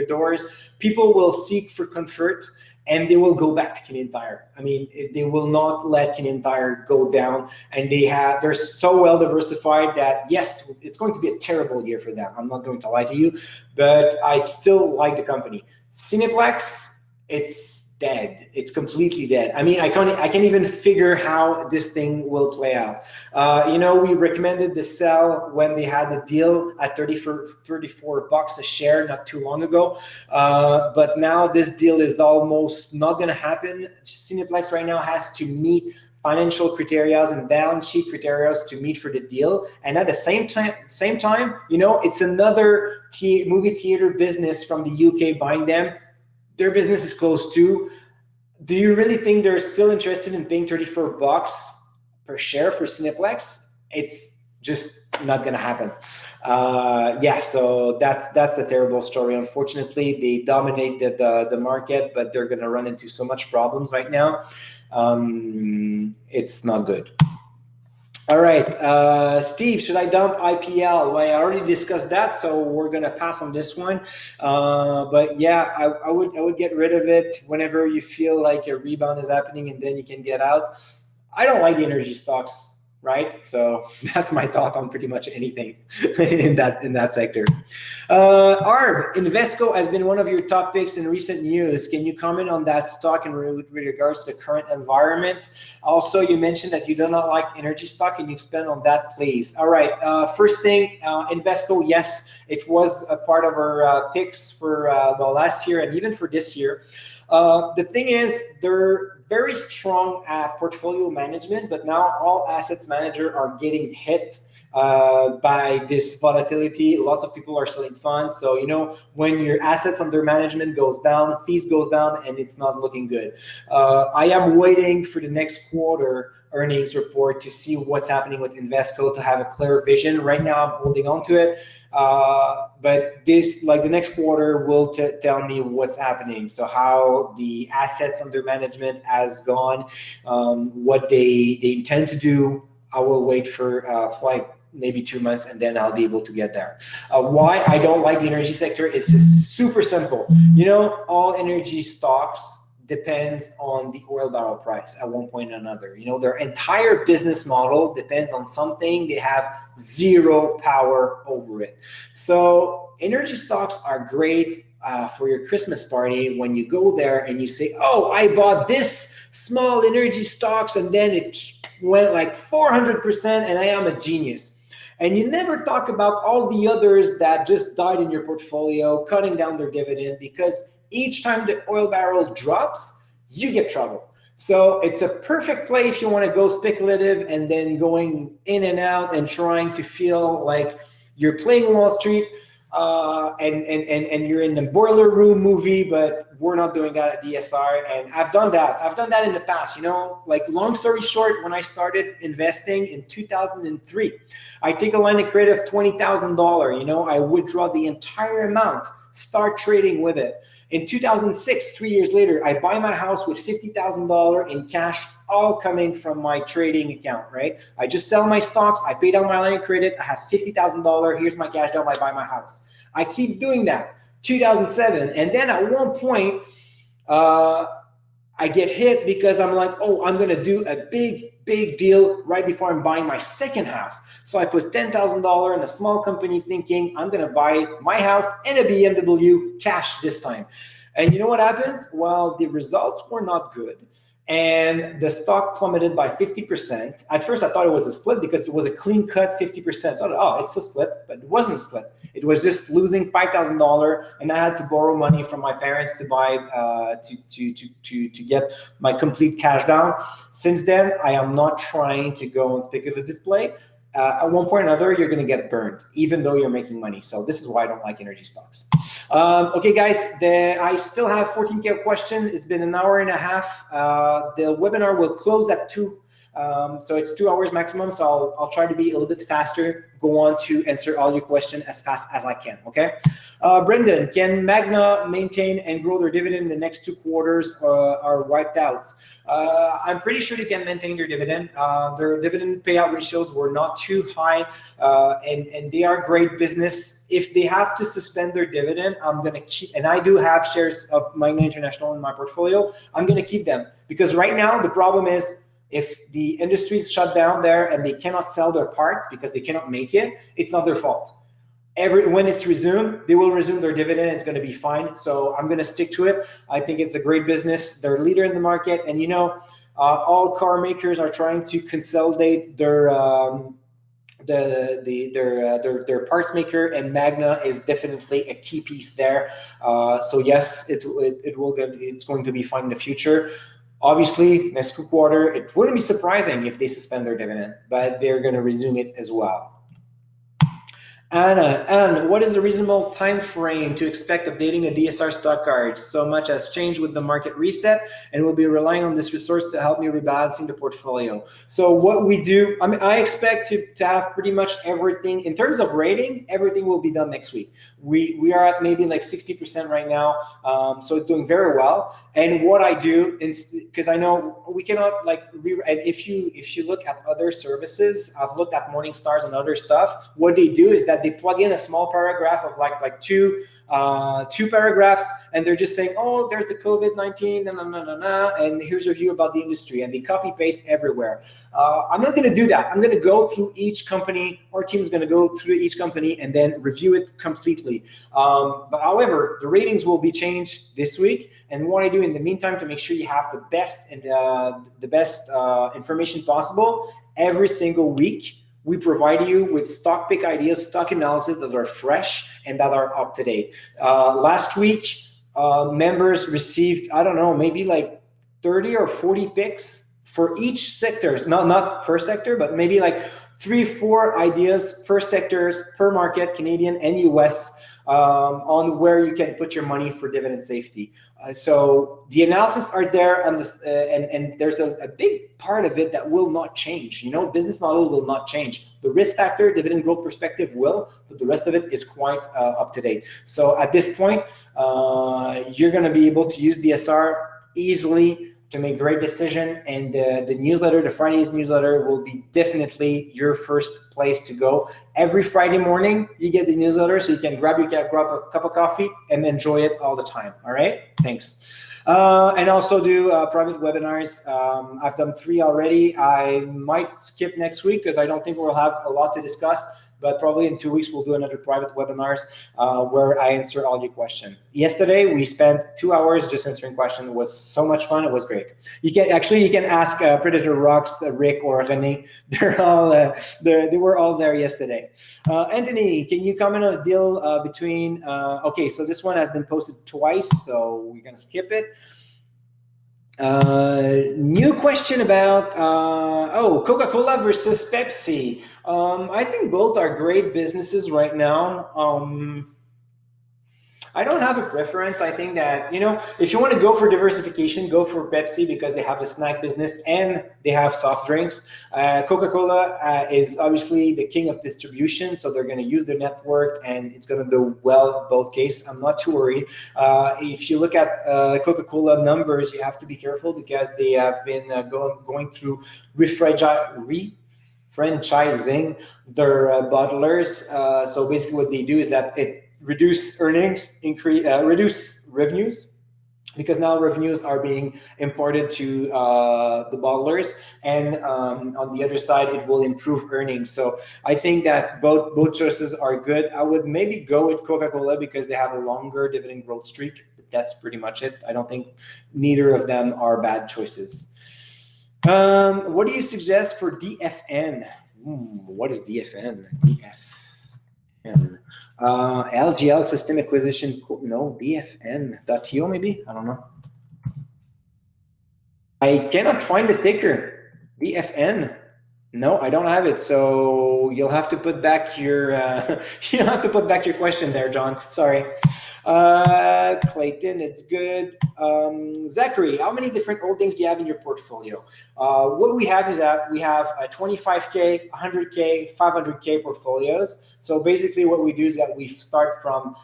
doors, people will seek for comfort, and they will go back to Canadian Tire. I mean, they will not let Canadian Tire go down, and they're so well diversified that yes, it's going to be a terrible year for them. I'm not going to lie to you, but I still like the company. Cineplex, it's dead. It's completely dead. I mean, I can't even figure how this thing will play out. We recommended the sell when they had the deal at $34 a share not too long ago. But now this deal is almost not going to happen. Cineplex right now has to meet financial criteria and balance sheet criteria to meet for the deal, and at the same time, it's another movie theater business from the UK buying them. Their business is closed too. Do you really think they're still interested in paying $34 per share for Cineplex? It's just not going to happen. So that's a terrible story. Unfortunately, they dominated the market, but they're going to run into so much problems right now. It's not good. All right, Steve, should I dump IPL? Well, I already discussed that, so we're gonna pass on this one. But yeah, I would get rid of it whenever you feel like a rebound is happening, and then you can get out. I don't like the energy stocks, right? So that's my thought on pretty much anything in that sector. Arb, Invesco has been one of your top picks in recent news. Can you comment on that stock with regards to the current environment? Also, you mentioned that you do not like energy stock. Can you expand on that, please? All right. First thing, Invesco, yes, it was a part of our picks for last year and even for this year. The thing is, they're very strong at portfolio management, but now all assets managers are getting hit by this volatility. Lots of people are selling funds. So, when your assets under management goes down, fees goes down, and it's not looking good. I am waiting for the next quarter earnings report to see what's happening with Invesco, to have a clear vision. Right now, I'm holding on to it. But the next quarter will tell me what's happening. So how the assets under management has gone, what they intend to do. I will wait for maybe 2 months, and then I'll be able to get there. Why I don't like the energy sector? It's super simple. All energy stocks depends on the oil barrel price at one point or another. Their entire business model depends on something. They have zero power over it. So energy stocks are great. for your Christmas party when you go there and you say, oh, I bought this small energy stocks and then it went like 400% and I am a genius. And you never talk about all the others that just died in your portfolio, cutting down their dividend, because each time the oil barrel drops, you get trouble. So it's a perfect play if you want to go speculative and then going in and out and trying to feel like you're playing Wall Street and you're in the boiler room movie, but we're not doing that at DSR. And I've done that. I've done that in the past, like long story short, when I started investing in 2003, I take a line of credit of $20,000, I withdraw the entire amount, start trading with it. In 2006, 3 years later, I buy my house with $50,000 in cash, all coming from my trading account, right? I just sell my stocks, I pay down my line of credit, I have $50,000, here's my cash down, I buy my house. I keep doing that, 2007. And then at one point, I get hit because I'm like, oh, I'm gonna do a big deal right before I'm buying my second house. So I put $10,000 in a small company thinking I'm gonna buy my house and a BMW cash this time. And you know what happens? Well, the results were not good. And the stock plummeted by 50%. At first, I thought it was a split because it was a clean cut 50%. So I thought, oh, it's a split, but it wasn't a split. It was just losing $5,000, and I had to borrow money from my parents to buy to get my complete cash down. Since then, I am not trying to go on speculative play. At one point or another, you're going to get burned, even though you're making money. So this is why I don't like energy stocks. Okay, guys, I still have 14K questions. It's been an hour and a half. The webinar will close at 2. So it's 2 hours maximum. So I'll try to be a little bit faster, go on to answer all your questions as fast as I can, okay? Brendan, can Magna maintain and grow their dividend in the next 2 quarters are wiped out? I'm pretty sure they can maintain their dividend. Their dividend payout ratios were not too high, and they are great business. If they have to suspend their dividend, I'm going to keep, and I do have shares of Magna International in my portfolio, I'm going to keep them. Because right now, the problem is, if the industry is shut down there and they cannot sell their parts because they cannot make it, it's not their fault. When it's resumed, they will resume their dividend. It's going to be fine. So I'm going to stick to it. I think it's a great business. They're a leader in the market. And all car makers are trying to consolidate their parts maker, and Magna is definitely a key piece there. So yes, it's going to be fine in the future. Obviously, next quarter, it wouldn't be surprising if they suspend their dividend, but they're going to resume it as well. Anna, and what is the reasonable time frame to expect updating the DSR stock cards? So much has changed with the market reset, and we'll be relying on this resource to help me rebalancing the portfolio. So what we do, I expect to have pretty much everything in terms of rating. Everything will be done next week. We are at maybe like 60% right now, so it's doing very well. And what I do, because I know we cannot if you look at other services, I've looked at Morningstars and other stuff. What they do is that they plug in a small paragraph of like two paragraphs, and they're just saying, oh, there's the COVID-19, and here's a review about the industry, and they copy paste everywhere. I'm not going to do that. I'm going to go through each company. Our team is going to go through each company and then review it completely. But however, the ratings will be changed this week, and what I do in the meantime to make sure you have the best and the best information possible every single week. We provide you with stock pick ideas, stock analysis that are fresh and that are up to date. Last week, members received, I don't know, maybe like 30 or 40 picks for each sectors, not per sector, but maybe like 3-4 ideas per sectors, per market, Canadian and US, on where you can put your money for dividend safety. So the analysis are there, and there's a big part of it that will not change. Business model will not change. The risk factor, dividend growth perspective will, but the rest of it is quite up to date. So at this point, you're going to be able to use DSR easily to make great decision, and the newsletter, the Friday's newsletter, will be definitely your first place to go. Every Friday morning, you get the newsletter, so you can grab a cup of coffee and enjoy it all the time. All right, thanks. And also do private webinars. I've done 3 already. I might skip next week because I don't think we'll have a lot to discuss. but probably in 2 weeks we'll do another private webinars where I answer all your questions. Yesterday we spent 2 hours just answering questions. It was so much fun. It was great. You can ask Predator Rocks, Rick or Rene. They were all there yesterday. Anthony, can you comment on a deal between? Okay, so this one has been posted twice, so we're gonna skip it. New question about Coca-Cola versus Pepsi. I think both are great businesses right now. I don't have a preference. I think that, if you want to go for diversification, go for Pepsi because they have the snack business and they have soft drinks. Coca-Cola is obviously the king of distribution, so they're going to use their network and it's going to do well both cases. I'm not too worried. If you look at Coca-Cola numbers, you have to be careful because they have been going through refranchising their bottlers. So basically what they do is that it reduce earnings, reduce revenues, because now revenues are being imported to the bottlers, and on the other side, it will improve earnings. So I think that both choices are good. I would maybe go with Coca-Cola because they have a longer dividend growth streak, but that's pretty much it. I don't think neither of them are bad choices. What do you suggest for DFN? What is DFN? DFN. LGL system acquisition, no, DFN.TO maybe? I don't know. I cannot find the ticker. DFN. No, I don't have it. So you'll have to put back your question there, John. Sorry. Clayton, it's good. Zachary, how many different holdings do you have in your portfolio? What we have is that we have 25K, 100K, 500K portfolios. So basically what we do is that we start from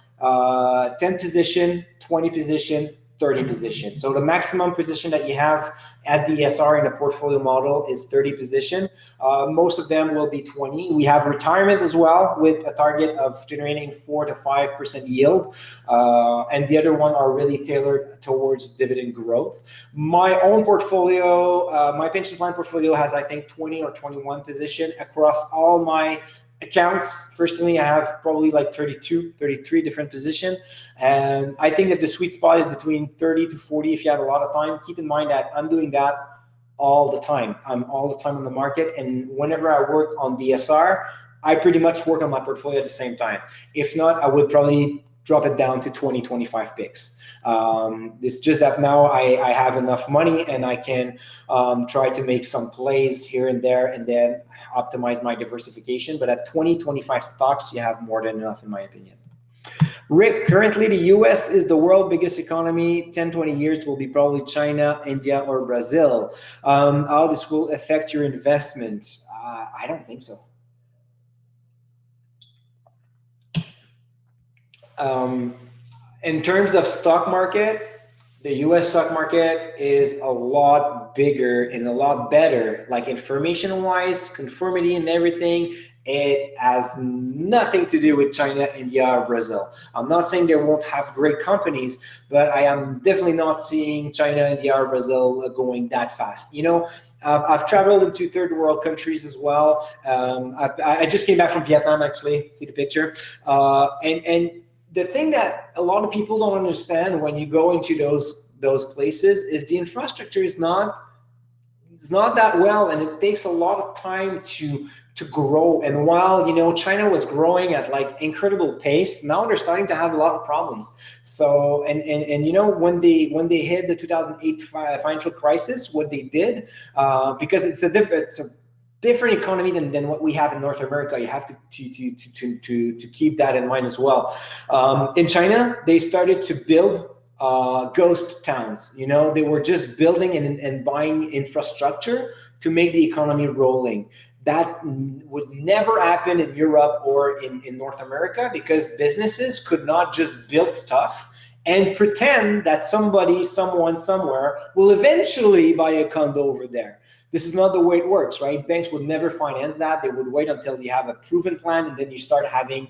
10 position, 20 position, 30 position. So the maximum position that you have at the SR in a portfolio model is 30 position. Most of them will be 20. We have retirement as well with a target of generating 4 to 5% yield. And the other one are really tailored towards dividend growth. My own portfolio, my pension plan portfolio has, I think, 20 or 21 position across all my accounts. Personally, I have probably like 32, 33 different positions. And I think that the sweet spot is between 30 to 40 if you have a lot of time. Keep in mind that I'm doing that all the time. I'm all the time on the market. And whenever I work on DSR, I pretty much work on my portfolio at the same time. If not, I would probably drop it down to 20, 25 picks. It's just that now I have enough money and I can try to make some plays here and there and then optimize my diversification. But at 20, 25 stocks, you have more than enough in my opinion. Rick, currently the US is the world's biggest economy. 10, 20 years will be probably China, India, or Brazil. How this will affect your investment? I don't think so. In terms of stock market, the US stock market is a lot bigger and a lot better, like information-wise, conformity and everything. It has nothing to do with China, India, or Brazil. I'm not saying they won't have great companies, but I am definitely not seeing China, India, or Brazil going that fast. You know, I've traveled into third world countries as well. I just came back from Vietnam, actually. See the picture. And the thing that a lot of people don't understand when you go into those places is the infrastructure is not that well, and it takes a lot of time to grow. And while, you know, China was growing at like incredible pace, now they're starting to have a lot of problems. So and you know, when they hit the 2008 financial crisis, what they did, because it's a different economy than what we have in North America. You have to keep that in mind as well. In China, they started to build ghost towns. You know, they were just building and buying infrastructure to make the economy rolling. That would never happen in Europe or in North America, because businesses could not just build stuff and pretend that somebody, someone, somewhere will eventually buy a condo over there. This is not the way it works, right? Banks would never finance that. They would wait until you have a proven plan, and then you start having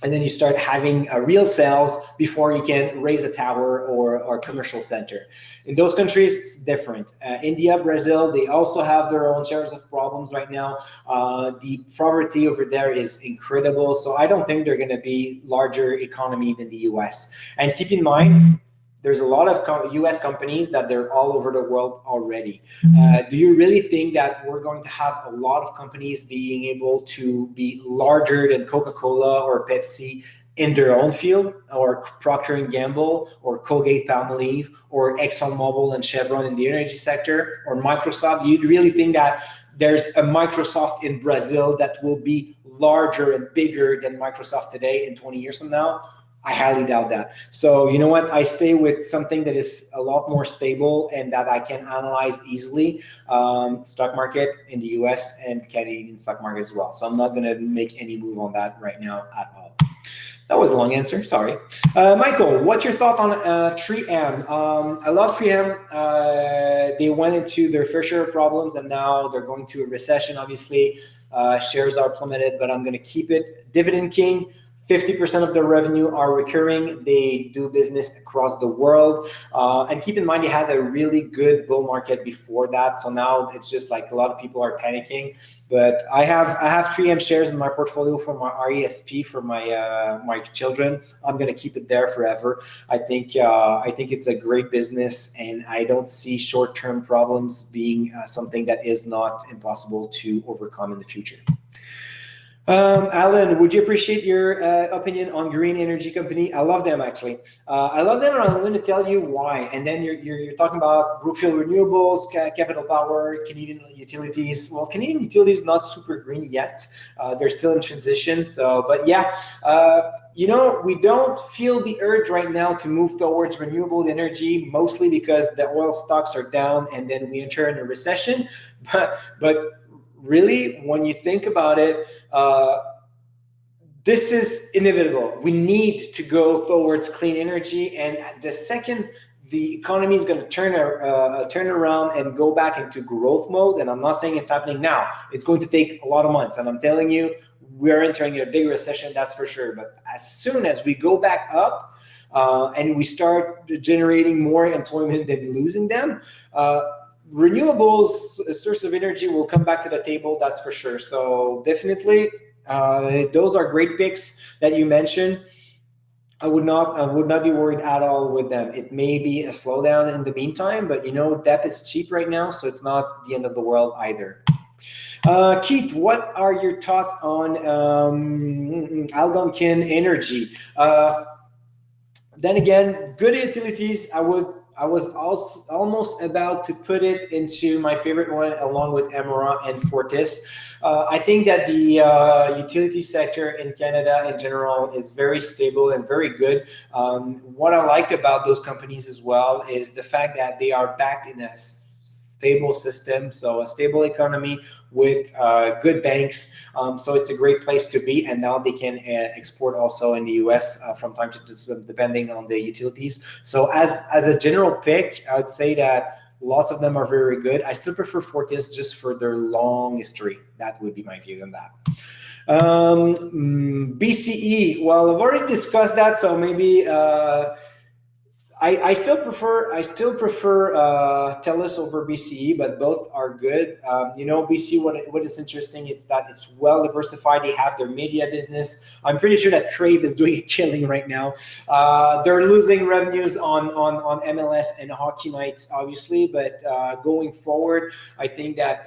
and then you start having real sales before you can raise a tower or commercial center. In those countries, it's different. India, Brazil, they also have their own shares of problems right now. The poverty over there is incredible. So I don't think they're going to be larger economy than the US. And keep in mind, there's a lot of US companies that they're all over the world already. Do you really think that we're going to have a lot of companies being able to be larger than Coca-Cola or Pepsi in their own field, or Procter & Gamble or Colgate-Palmolive or ExxonMobil and Chevron in the energy sector, or Microsoft? Do you really think that there's a Microsoft in Brazil that will be larger and bigger than Microsoft today in 20 years from now? I highly doubt that. So you know what? I stay with something that is a lot more stable and that I can analyze easily. Stock market in the US and Canadian stock market as well. So I'm not going to make any move on that right now at all. That was a long answer, sorry. Michael, what's your thought on 3M? I love 3M. They went into their fair share of problems and now they're going to a recession, obviously. Shares are plummeted, but I'm going to keep it. Dividend King. 50% of their revenue are recurring. They do business across the world. And keep in mind, they had a really good bull market before that. So now it's just like a lot of people are panicking. But I have 3M shares in my portfolio for my RESP for my children. I'm going to keep it there forever. I think it's a great business, and I don't see short-term problems being something that is not impossible to overcome in the future. Alan, would you appreciate your opinion on green energy company? I love them, actually. I love them, and I'm going to tell you why. And then you're talking about Brookfield Renewables, Capital Power, Canadian Utilities. Well, Canadian Utilities not super green yet. They're still in transition. So, but yeah, we don't feel the urge right now to move towards renewable energy, mostly because the oil stocks are down, and then we enter in a recession. But really, when you think about it, this is inevitable. We need to go towards clean energy, and the second the economy is going to turn around and go back into growth mode, and I'm not saying it's happening now. It's going to take a lot of months, and I'm telling you, we're entering a big recession, that's for sure. But as soon as we go back up and we start generating more employment than losing them, renewables, a source of energy, will come back to the table, that's for sure. So definitely, those are great picks that you mentioned. I would not be worried at all with them. It may be a slowdown in the meantime, but debt is cheap right now, so it's not the end of the world either. Keith, what are your thoughts on Algonquin Energy? Then again, good utilities. I was also almost about to put it into my favorite one, along with Emera and Fortis. I think that the utility sector in Canada in general is very stable and very good. What I like about those companies as well is the fact that they are backed in a stable system, so a stable economy with good banks. So it's a great place to be, and now they can export also in the US from time to time, depending on the utilities. So as a general pick, I would say that lots of them are very good. I still prefer Fortis just for their long history. That would be my view on that. BCE, well, I've already discussed that, so maybe I still prefer TELUS over BCE, but both are good. BCE, what is interesting, it's that it's well diversified. They have their media business. I'm pretty sure that Crave is doing a killing right now. They're losing revenues on MLS and hockey nights, obviously, but going forward, I think that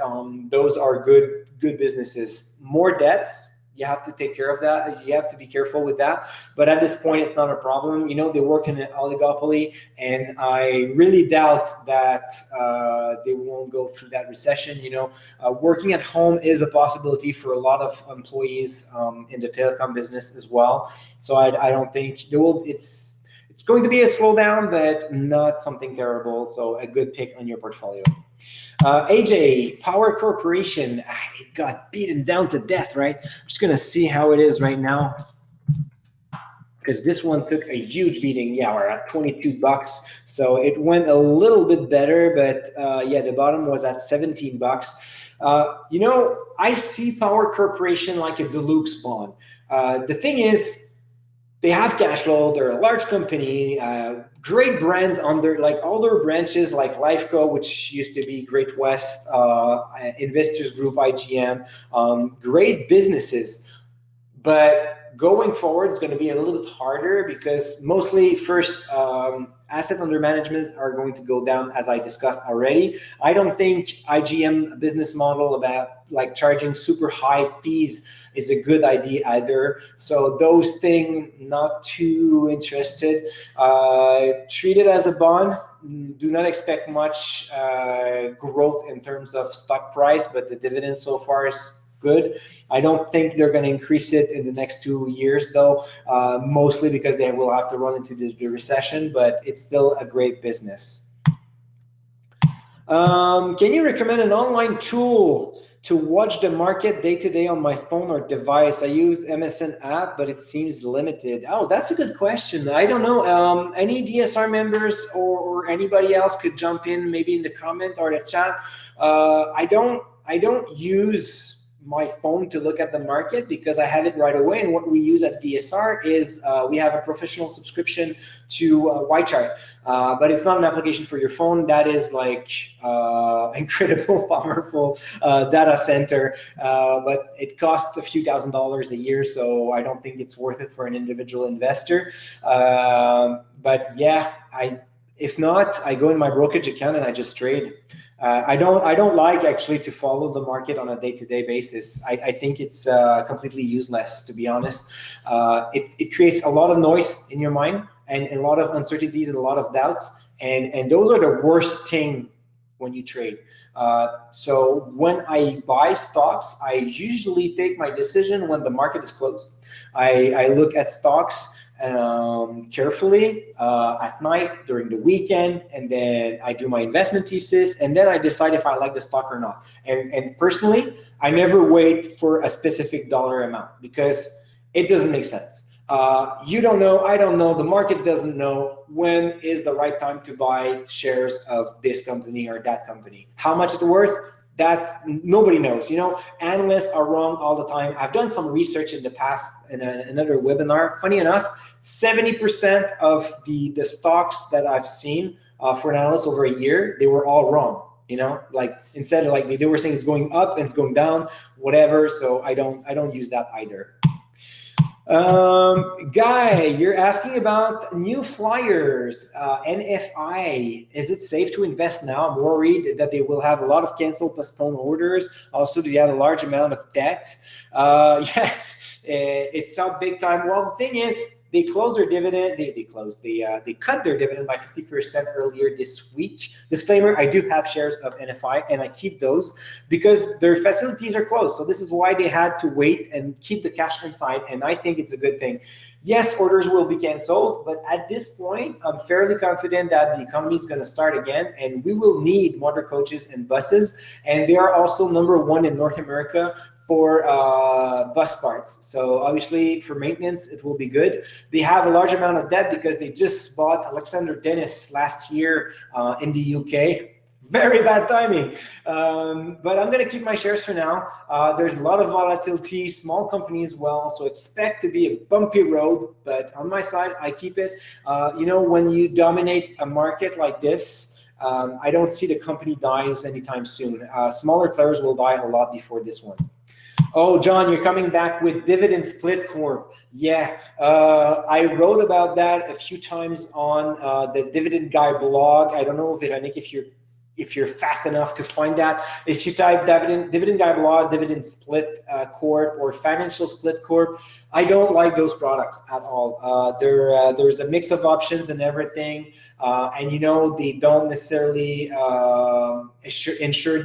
those are good businesses. More debts. You have to take care of that. You have to be careful with that. But at this point, it's not a problem. They work in an oligopoly, and I really doubt that they won't go through that recession. Working at home is a possibility for a lot of employees in the telecom business as well. So I don't think there will. It's going to be a slowdown, but not something terrible. So a good pick on your portfolio. AJ, Power Corporation, it got beaten down to death, right? I'm just going to see how it is right now, because this one took a huge beating. Yeah, we're at $22. So it went a little bit better, but yeah, the bottom was at $17. I see Power Corporation like a deluxe bond. The thing is, they have cash flow. They're a large company, great brands under like all their branches, like Lifeco, which used to be Great West, Investors Group, IGM, great businesses. But going forward, it's going to be a little bit harder because mostly first asset under management are going to go down, as I discussed already. I don't think IGM business model about like charging super high fees is a good idea either. So those things, not too interested. Treat it as a bond. Do not expect much growth in terms of stock price, but the dividend so far is good. I don't think they're going to increase it in the next 2 years, though, mostly because they will have to run into the recession, but it's still a great business. Can you recommend an online tool to watch the market day-to-day on my phone or device? I use MSN app, but it seems limited. Oh, that's a good question. I don't know. Any DSR members or anybody else could jump in, maybe in the comment or the chat. I don't use my phone to look at the market because I have it right away. And what we use at DSR is we have a professional subscription to YChart, but it's not an application for your phone. That is like incredible, powerful data center, but it costs a few $1,000s a year. So I don't think it's worth it for an individual investor. But yeah, if not, I go in my brokerage account and I just trade. I don't like actually to follow the market on a day-to-day basis. I think it's completely useless, to be honest. It creates a lot of noise in your mind and a lot of uncertainties and a lot of doubts. And those are the worst thing when you trade. So when I buy stocks, I usually take my decision when the market is closed. I look at stocks carefully at night during the weekend, and then I do my investment thesis, and then I decide if I like the stock or not. And personally, I never wait for a specific dollar amount because it doesn't make sense. You don't know, I don't know, the market doesn't know when is the right time to buy shares of this company or that company. How much it's worth? That's nobody knows. Analysts are wrong all the time. I've done some research in the past in another webinar. Funny enough, 70% of the stocks that I've seen for an analyst over a year, they were all wrong. Like instead of like they were saying it's going up and it's going down, whatever. So I don't use that either. Guy, you're asking about new flyers, NFI. Is it safe to invest now? I'm worried that they will have a lot of canceled, postponed orders. Also, do you have a large amount of debt? Yes, it's up big time. Well, the thing is, they closed their dividend. They cut their dividend by 50% earlier this week. Disclaimer: I do have shares of NFI, and I keep those because their facilities are closed. So this is why they had to wait and keep the cash inside. And I think it's a good thing. Yes, orders will be canceled, but at this point, I'm fairly confident that the economy is going to start again, and we will need motor coaches and buses. And they are also #1 in North America for bus parts. So obviously for maintenance, it will be good. They have a large amount of debt because they just bought Alexander Dennis last year in the UK. Very bad timing. But I'm going to keep my shares for now. There's a lot of volatility, small company as well. So expect to be a bumpy road. But on my side, I keep it. When you dominate a market like this, I don't see the company dies anytime soon. Smaller players will die a lot before this one. Oh, John, you're coming back with Dividend Split Corp. Yeah, I wrote about that a few times on the Dividend Guy blog. I don't know, Véronique, if you're fast enough to find that. If you type Dividend Guy blog, Dividend Split Corp, or Financial Split Corp, I don't like those products at all. There's a mix of options and everything, and they don't necessarily ensure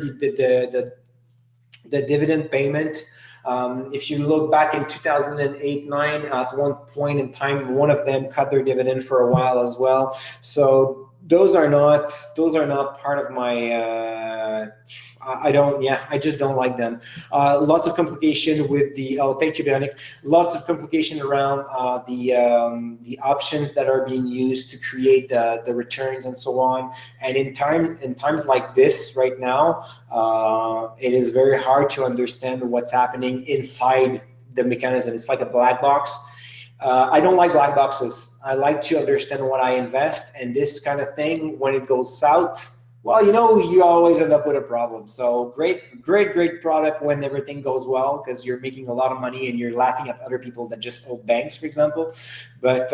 the dividend payment. If you look back in 2008-9, at one point in time, one of them cut their dividend for a while as well. So those are not part of my. I just don't like them. Lots of complication with the. Oh, thank you, Véronique. Lots of complication around the options that are being used to create the returns and so on. And in times like this right now, it is very hard to understand what's happening inside the mechanism. It's like a black box. I don't like black boxes. I like to understand what I invest, and this kind of thing, when it goes south, well, you always end up with a problem. So great product when everything goes well, because you're making a lot of money and you're laughing at other people that just hold banks, for example. But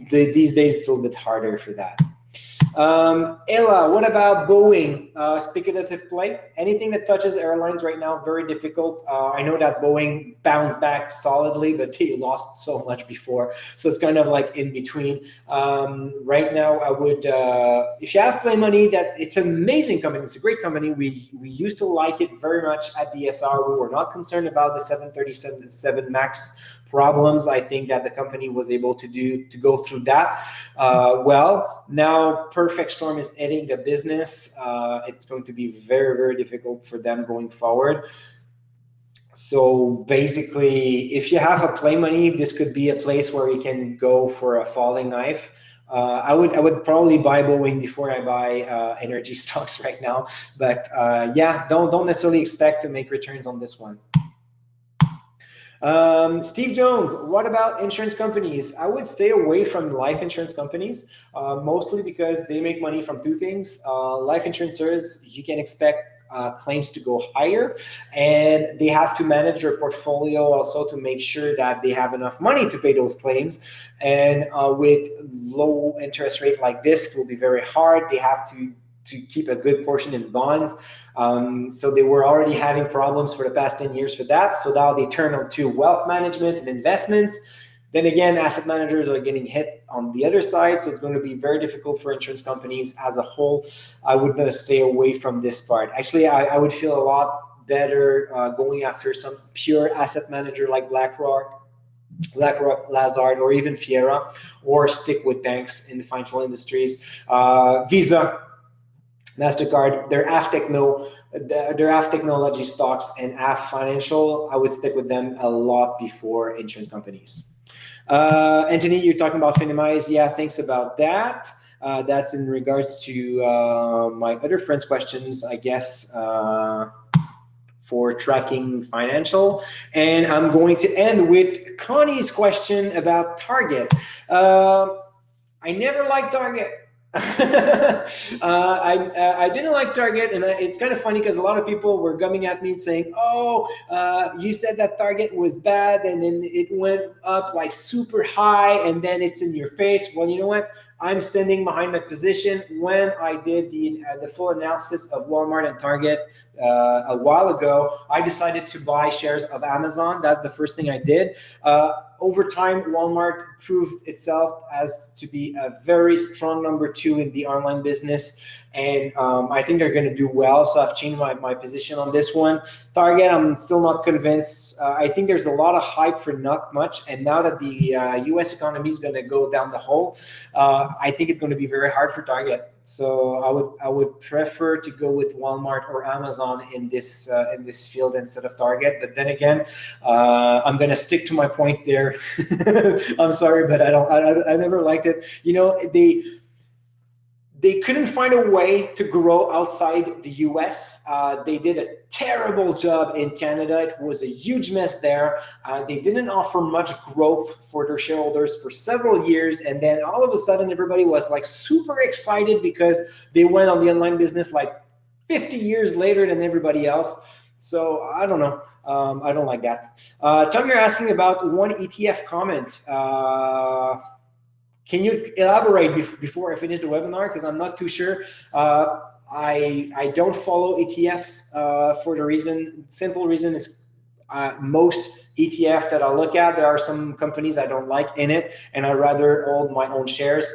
these days it's a little bit harder for that. Ella, what about Boeing? Speculative play. Anything that touches airlines right now, very difficult. I know that Boeing bounced back solidly, but they lost so much before. So it's kind of like in between. Right now, I would, if you have play money, that it's an amazing company. It's a great company. We used to like it very much at BSR. We were not concerned about the 737 MAX problems. I think that the company was able to go through that well. Now Perfect Storm is hitting the business. It's going to be very difficult for them going forward. So basically, if you have a play money, this could be a place where you can go for a falling knife. I would probably buy Boeing before I buy energy stocks right now. But yeah, don't necessarily expect to make returns on this one. Steve Jones, what about insurance companies? I would stay away from life insurance companies, mostly because they make money from two things. Life insurances, you can expect claims to go higher, and they have to manage their portfolio also to make sure that they have enough money to pay those claims. And with low interest rate like this, it will be very hard. They have to keep a good portion in bonds. So they were already having problems for the past 10 years for that. So now they turn on to wealth management and investments. Then again, asset managers are getting hit on the other side. So it's going to be very difficult for insurance companies as a whole. I would stay away from this part. Actually, I would feel a lot better going after some pure asset manager like BlackRock, Lazard, or even Fiera, or stick with banks in the financial industries. Visa, MasterCard, they're AF technology stocks and AF financial. I would stick with them a lot before insurance companies. Anthony, you're talking about Finimize. Yeah, thanks about that. That's in regards to my other friend's questions, I guess, for tracking financial. And I'm going to end with Connie's question about Target. I never liked Target. I didn't like Target, and it's kind of funny because a lot of people were coming at me and saying, "Oh, you said that Target was bad, and then it went up like super high, and then it's in your face." Well, you know what? I'm standing behind my position. When I did the full analysis of Walmart and Target a while ago, I decided to buy shares of Amazon. That's the first thing I did. Over time, Walmart proved itself as to be a very strong number 2 in the online business, and I think they're going to do well. So I've changed my position on this one. Target, I'm still not convinced. I think there's a lot of hype for not much, and now that the U.S. economy is going to go down the hole, I think it's going to be very hard for Target. So I would prefer to go with Walmart or Amazon in this field instead of Target. But then again, I'm gonna stick to my point there. I'm sorry, but I never liked it. You know, they couldn't find a way to grow outside the US. They did a terrible job in Canada. It was a huge mess there. They didn't offer much growth for their shareholders for several years. And then all of a sudden, everybody was like super excited because they went on the online business like 50 years later than everybody else. So I don't know. I don't like that. Tom, you're asking about one ETF comment. Can you elaborate before I finish the webinar? Because I'm not too sure. I don't follow ETFs for the simple reason is most ETF that I look at, there are some companies I don't like in it, and I'd rather hold my own shares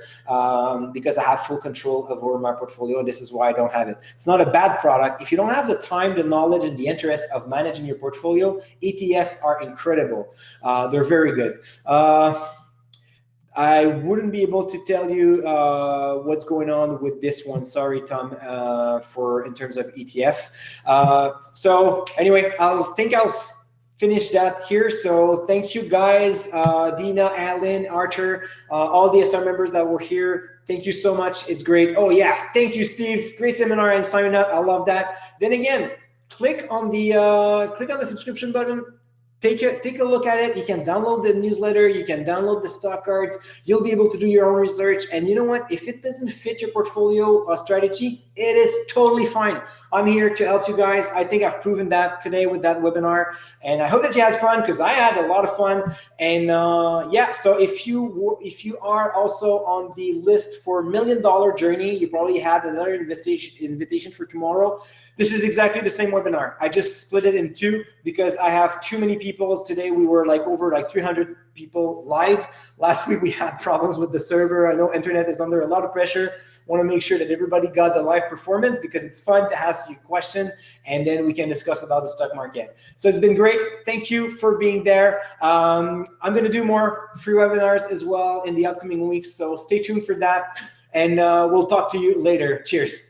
because I have full control over my portfolio. This is why I don't have it. It's not a bad product. If you don't have the time, the knowledge, and the interest of managing your portfolio, ETFs are incredible. They're very good. I wouldn't be able to tell you what's going on with this one. Sorry, Tom, in terms of ETF. So anyway, I'll finish that here. So thank you guys, Dina, Alan, Archer, all the SR members that were here. Thank you so much. It's great. Oh yeah, thank you, Steve. Great seminar and signing up. I love that. Then again, click on the subscription button. take a look at it. You can download the newsletter. You can download the stock cards. You'll be able to do your own research. And you know what? If it doesn't fit your portfolio strategy, it is totally fine. I'm here to help you guys. I think I've proven that today with that webinar. And I hope that you had fun, because I had a lot of fun. And yeah, so if you are also on the list for $1 million journey, you probably had another invitation for tomorrow. This is exactly the same webinar. I just split it in two because I have too many people. Today we were over 300 people live. Last week we had problems with the server. I know internet is under a lot of pressure. Want to make sure that everybody got the live performance, because it's fun to ask you a question and then we can discuss about the stock market. So it's been great. Thank you for being there. I'm going to do more free webinars as well in the upcoming weeks, so stay tuned for that, and we'll talk to you later. Cheers.